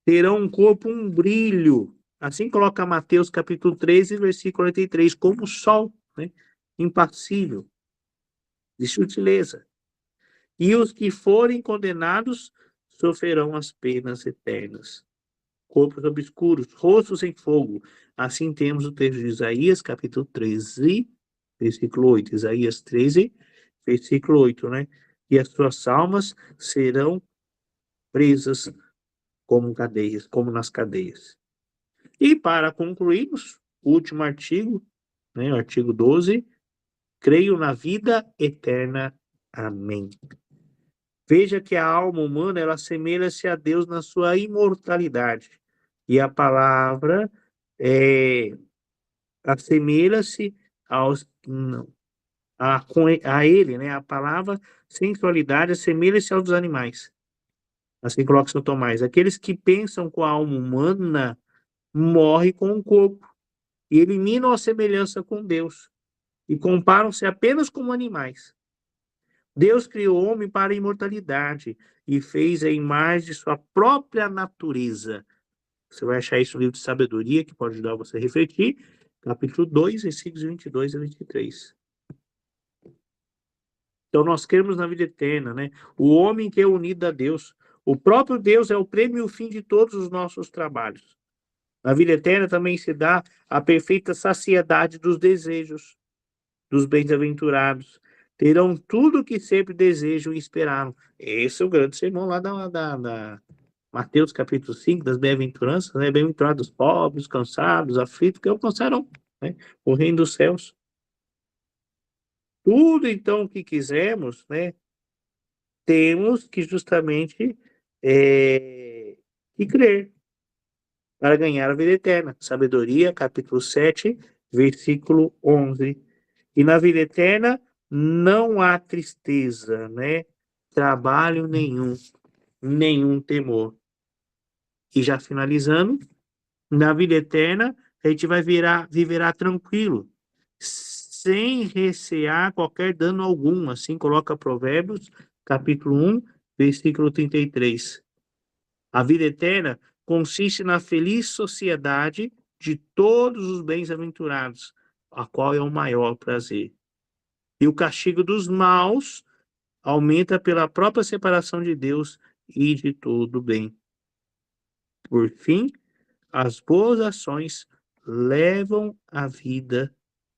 Terão um corpo, um brilho Assim coloca Mateus capítulo 13, versículo 43, como o sol, né? Impassível, de sutileza. E os que forem condenados sofrerão as penas eternas. Corpos obscuros, rostos em fogo. Assim temos o texto de Isaías, capítulo 13, versículo 8. Isaías 13, versículo 8, né? E as suas almas serão presas como cadeias, como nas cadeias. E para concluirmos, o último artigo, né, o artigo 12, creio na vida eterna. Amém. Veja que a alma humana, ela assemelha-se a Deus na sua imortalidade. E a palavra assemelha-se aos não, a ele, né? A palavra sensualidade assemelha-se aos animais. Assim coloca São Tomás. Aqueles que pensam com a alma humana morrem com o corpo e eliminam a semelhança com Deus e comparam-se apenas como animais. Deus criou o homem para a imortalidade e fez a imagem de sua própria natureza. Você vai achar isso no livro de Sabedoria, que pode ajudar você a refletir, capítulo 2, versículos 22 a 23. Então, nós cremos na vida eterna, né? O homem que é unido a Deus. O próprio Deus é o prêmio e o fim de todos os nossos trabalhos. Na vida eterna também se dá a perfeita saciedade dos desejos dos bem-aventurados. Terão tudo o que sempre desejam e esperaram. Esse é o grande sermão lá da Mateus capítulo 5, das bem-aventuranças, né? Bem-aventurados os pobres, cansados, aflitos, que alcançarão, né, o reino dos céus. Tudo, então, o que quisermos, né, temos que justamente que crer para ganhar a vida eterna. Sabedoria, capítulo 7, versículo 11. E na vida eterna não há tristeza, né? Trabalho nenhum, nenhum temor. E já finalizando, na vida eterna, a gente vai viverá tranquilo, sem recear qualquer dano algum. Assim coloca Provérbios, capítulo 1, versículo 33. A vida eterna consiste na feliz sociedade de todos os bens-aventurados, a qual é o maior prazer. E o castigo dos maus aumenta pela própria separação de Deus e de todo bem. Por fim, as boas ações levam à vida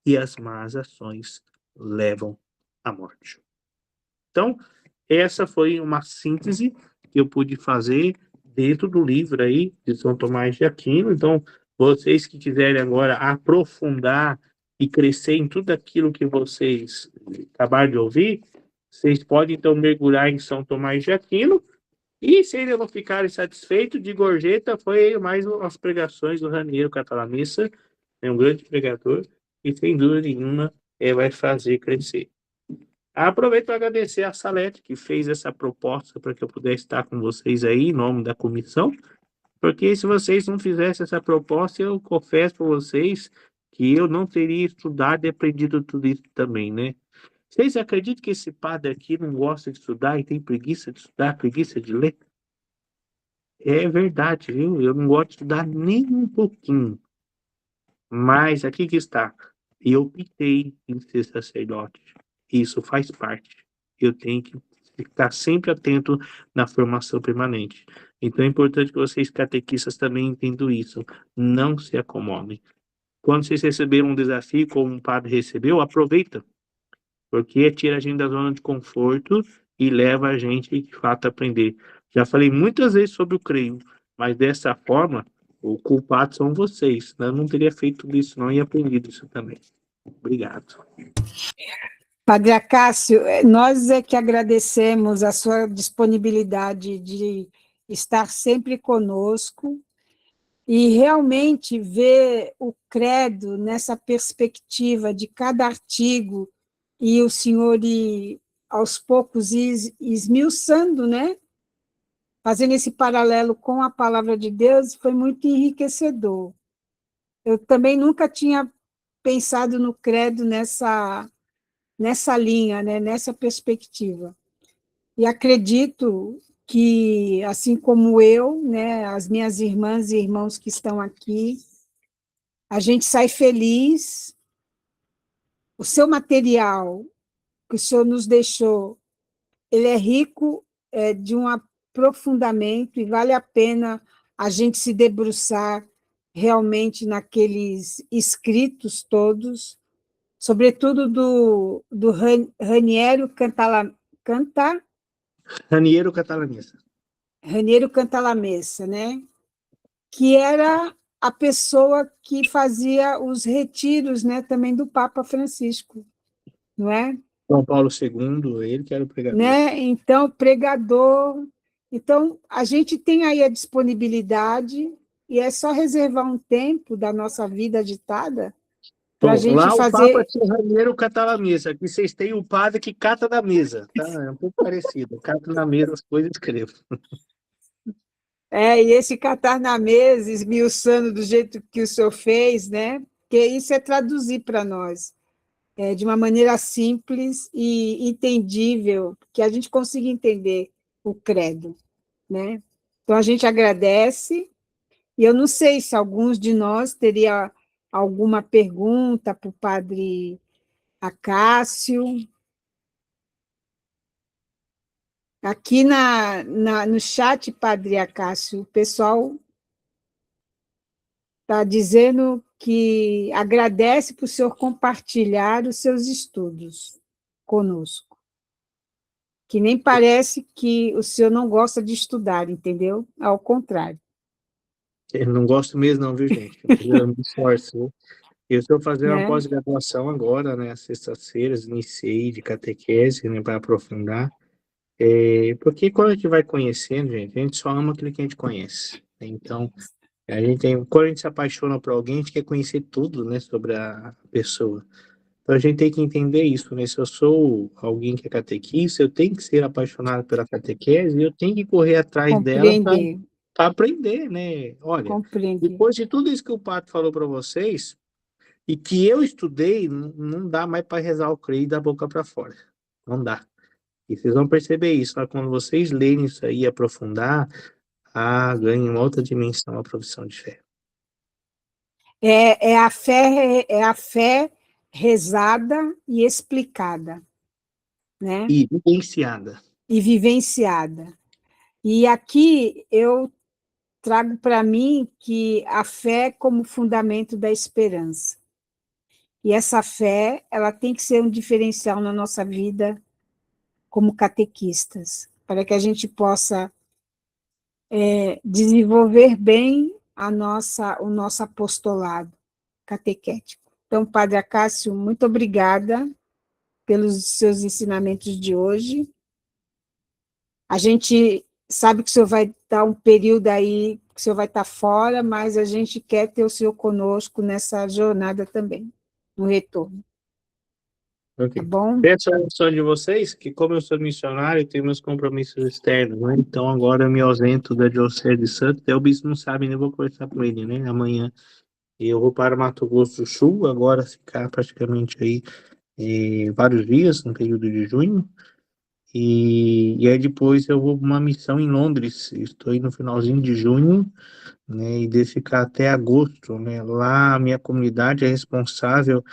e as más ações levam à morte. Então, essa foi uma síntese que eu pude fazer dentro do livro aí de São Tomás de Aquino. Então, vocês que quiserem agora aprofundar e crescer em tudo aquilo que vocês acabaram de ouvir, vocês podem então mergulhar em São Tomás de Aquino. E se ainda não ficarem satisfeitos, de gorjeta foi mais as pregações do Raniero Catalamissa, é um grande pregador, e sem dúvida nenhuma vai fazer crescer. Aproveito para agradecer a Salete, que fez essa proposta para que eu pudesse estar com vocês aí, em nome da comissão, porque se vocês não fizessem essa proposta, eu confesso para vocês que eu não teria estudado e aprendido tudo isso também, né? Vocês acreditam que esse padre aqui não gosta de estudar e tem preguiça de estudar, preguiça de ler? É verdade, viu? Eu não gosto de estudar nem um pouquinho. Mas aqui que está. Eu optei em ser sacerdote. Isso faz parte. Eu tenho que ficar sempre atento na formação permanente. Então é importante que vocês, catequistas, também entendam isso. Não se acomodem. Quando vocês receberam um desafio, como um padre recebeu, aproveita. Porque tira a gente da zona de conforto e leva a gente, de fato, a aprender. Já falei muitas vezes sobre o creio, mas dessa forma, o culpado são vocês. Eu não teria feito tudo isso, não, e aprendido isso também. Obrigado. Padre Acácio, nós é que agradecemos a sua disponibilidade de estar sempre conosco e realmente ver o credo nessa perspectiva de cada artigo e o senhor ir aos poucos esmiuçando, né? Fazendo esse paralelo com a palavra de Deus, foi muito enriquecedor. Eu também nunca tinha pensado no credo nessa linha, né? Nessa perspectiva. E acredito que, assim como eu, né, as minhas irmãs e irmãos que estão aqui, a gente sai feliz, o seu material que o senhor nos deixou, ele é rico de um aprofundamento e vale a pena a gente se debruçar realmente naqueles escritos todos, sobretudo do Raniero Raniero Catalanista. Raniero Cantalamessa, né? Que era a pessoa que fazia os retiros, né, também do Papa Francisco, não é? João Paulo II, ele que era o pregador. Né? Então, pregador. Então, a gente tem aí a disponibilidade e é só reservar um tempo da nossa vida agitada para a Bom, gente lá o Papa fazer. tinha Raniero Catalamessa, aqui vocês têm o padre que cata da mesa, tá? É um pouco parecido, cata na mesa as coisas e escreve. E esse catar na mesa, esmiuçando do jeito que o senhor fez, né? Porque isso é traduzir para nós, de uma maneira simples e entendível, que a gente consiga entender o credo, né? Então, a gente agradece. E eu não sei se alguns de nós teria alguma pergunta para o padre Acácio. Aqui no chat, padre Acácio, o pessoal está dizendo que agradece por o senhor compartilhar os seus estudos conosco. Que nem parece que o senhor não gosta de estudar, entendeu? Ao contrário. Eu não gosto mesmo não, viu, gente? Eu me esforço. Eu estou fazendo uma Né? pós-graduação agora, né? Às sextas-feiras, iniciei de catequese, né? Para aprofundar. Porque quando a gente vai conhecendo, gente, a gente só ama aquilo que a gente conhece. Então, quando a gente se apaixona por alguém, a gente quer conhecer tudo, né? Sobre a pessoa. Então, a gente tem que entender isso, né? Se eu sou alguém que é catequista, eu tenho que ser apaixonado pela catequese e eu tenho que correr atrás dela Compreender, para aprender, né? Olha, compreender. depois de tudo isso que o Pato falou para vocês, e que eu estudei, não dá mais para rezar o creio da boca para fora. Não dá. E vocês vão perceber isso, tá? Quando vocês lerem isso aí e aprofundar, ganha uma outra dimensão a profissão de fé. É a fé rezada e explicada, né? E vivenciada. E vivenciada. E aqui eu trago para mim que a fé é como fundamento da esperança. E essa fé, ela tem que ser um diferencial na nossa vida como catequistas, para que a gente possa desenvolver bem o nosso apostolado catequético. Então, Padre Acácio, muito obrigada pelos seus ensinamentos de hoje. A gente sabe que o senhor vai dar um período aí, que o senhor vai estar fora, mas a gente quer ter o senhor conosco nessa jornada também, no retorno. Tá Ok. bom? Peço a oração de vocês, que como eu sou missionário, eu tenho meus compromissos externos, né? Então agora eu me ausento da Diocese de Santos, até o bispo não sabe, nem vou conversar com ele, né? Amanhã eu vou para Mato Grosso do Sul, agora ficar praticamente aí vários dias, no período de junho, e aí depois eu vou para uma missão em Londres, estou aí no finalzinho de junho, né? E devo ficar até agosto, né? Lá a minha comunidade é responsável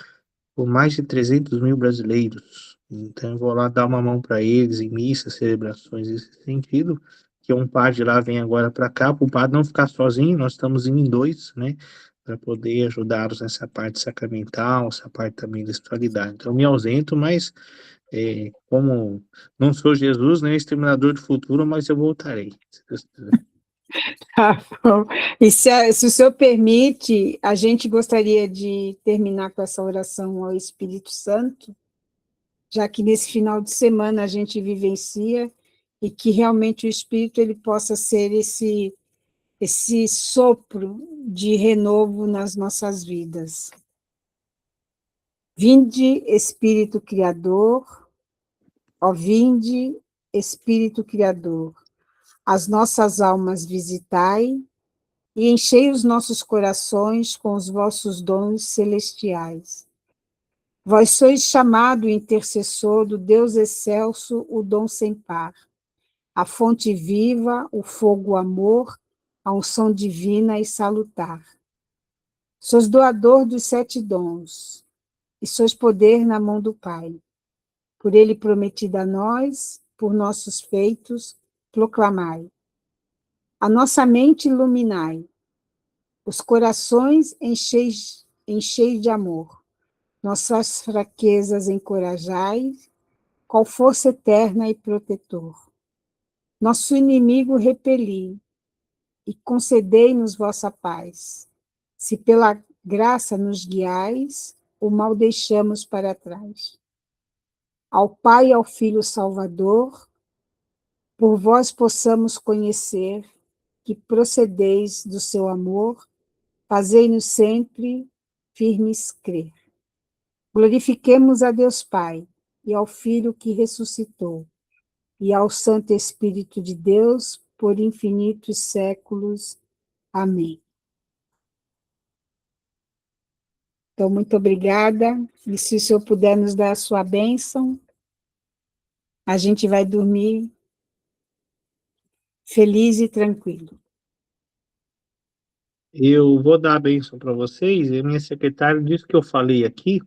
por mais de 300 mil brasileiros. Então, eu vou lá dar uma mão para eles em missas, celebrações nesse sentido, que um padre lá vem agora para cá, para o padre não ficar sozinho, nós estamos indo em dois, né, para poder ajudá-los nessa parte sacramental, essa parte também da espiritualidade. Então, eu me ausento, mas como não sou Jesus, nem exterminador do futuro, mas eu voltarei, se Deus quiser. Tá bom. E se o senhor permite, a gente gostaria de terminar com essa oração ao Espírito Santo, já que nesse final de semana a gente vivencia e que realmente o Espírito ele possa ser esse sopro de renovo nas nossas vidas. Vinde, Espírito Criador, ó vinde, Espírito Criador, as nossas almas visitai e enchei os nossos corações com os vossos dons celestiais. Vós sois chamado intercessor do Deus excelso, o dom sem par, a fonte viva, o fogo o amor, a unção divina e salutar. Sois doador dos 7 dons, e sois poder na mão do Pai. Por ele prometido a nós, por nossos feitos, proclamai. A nossa mente iluminai, os corações encheis de amor, nossas fraquezas encorajai, qual força eterna e protetor. Nosso inimigo repeli, e concedei-nos vossa paz. Se pela graça nos guiais, o mal deixamos para trás. Ao Pai e ao Filho Salvador, por vós possamos conhecer que procedeis do seu amor, fazei-nos sempre firmes crer. Glorifiquemos a Deus Pai e ao Filho que ressuscitou, e ao Santo Espírito de Deus, por infinitos séculos. Amém. Então, muito obrigada. E se o Senhor puder nos dar a sua bênção, a gente vai dormir feliz e tranquilo. Eu vou dar a bênção para vocês, e a minha secretária disse que eu falei aqui,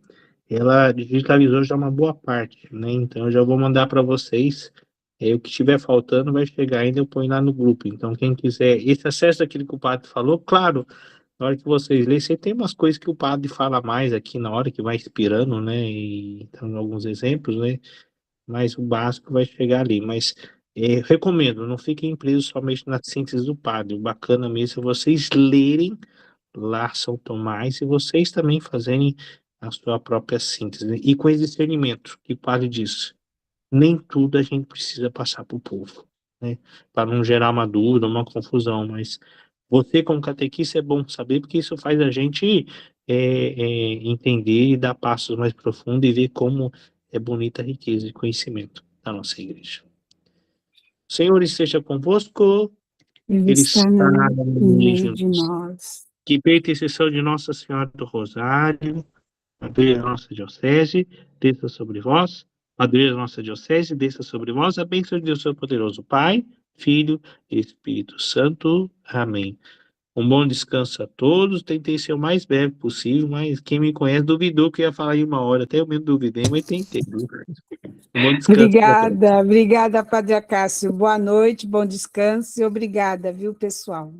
ela digitalizou já uma boa parte, né? Então eu já vou mandar para vocês. O que estiver faltando vai chegar ainda, eu ponho lá no grupo. Então, quem quiser esse acesso àquilo que o padre falou, claro, na hora que vocês lerem, você tem umas coisas que o padre fala mais aqui na hora que vai inspirando, né? E então, alguns exemplos, né? Mas o básico vai chegar ali. Mas recomendo, não fiquem presos somente na síntese do padre. O bacana mesmo é vocês lerem lá São Tomás e vocês também fazerem a sua própria síntese, né? E com esse discernimento que o padre disse, nem tudo a gente precisa passar para o povo, né? Para não gerar uma dúvida, uma confusão, mas você como catequista é bom saber, porque isso faz a gente entender e dar passos mais profundos e ver como é bonita a riqueza e conhecimento da nossa igreja. O Senhor esteja convosco, Ele Ele está está no no meio meio de nós. que pela intercessão de Nossa Senhora do Rosário, Padre da nossa diocese, desça sobre vós. Padre da nossa diocese, desça sobre vós a bênção de Deus Todo-Poderoso, Pai, Filho e Espírito Santo. Amém. Um bom descanso a todos. Tentei ser o mais breve possível, mas quem me conhece duvidou que eu ia falar em 1 hora. Até eu mesmo duvidei, mas tentei. Um bom descanso para todos. Obrigada, Padre Acácio. Boa noite, bom descanso e obrigada, viu, pessoal?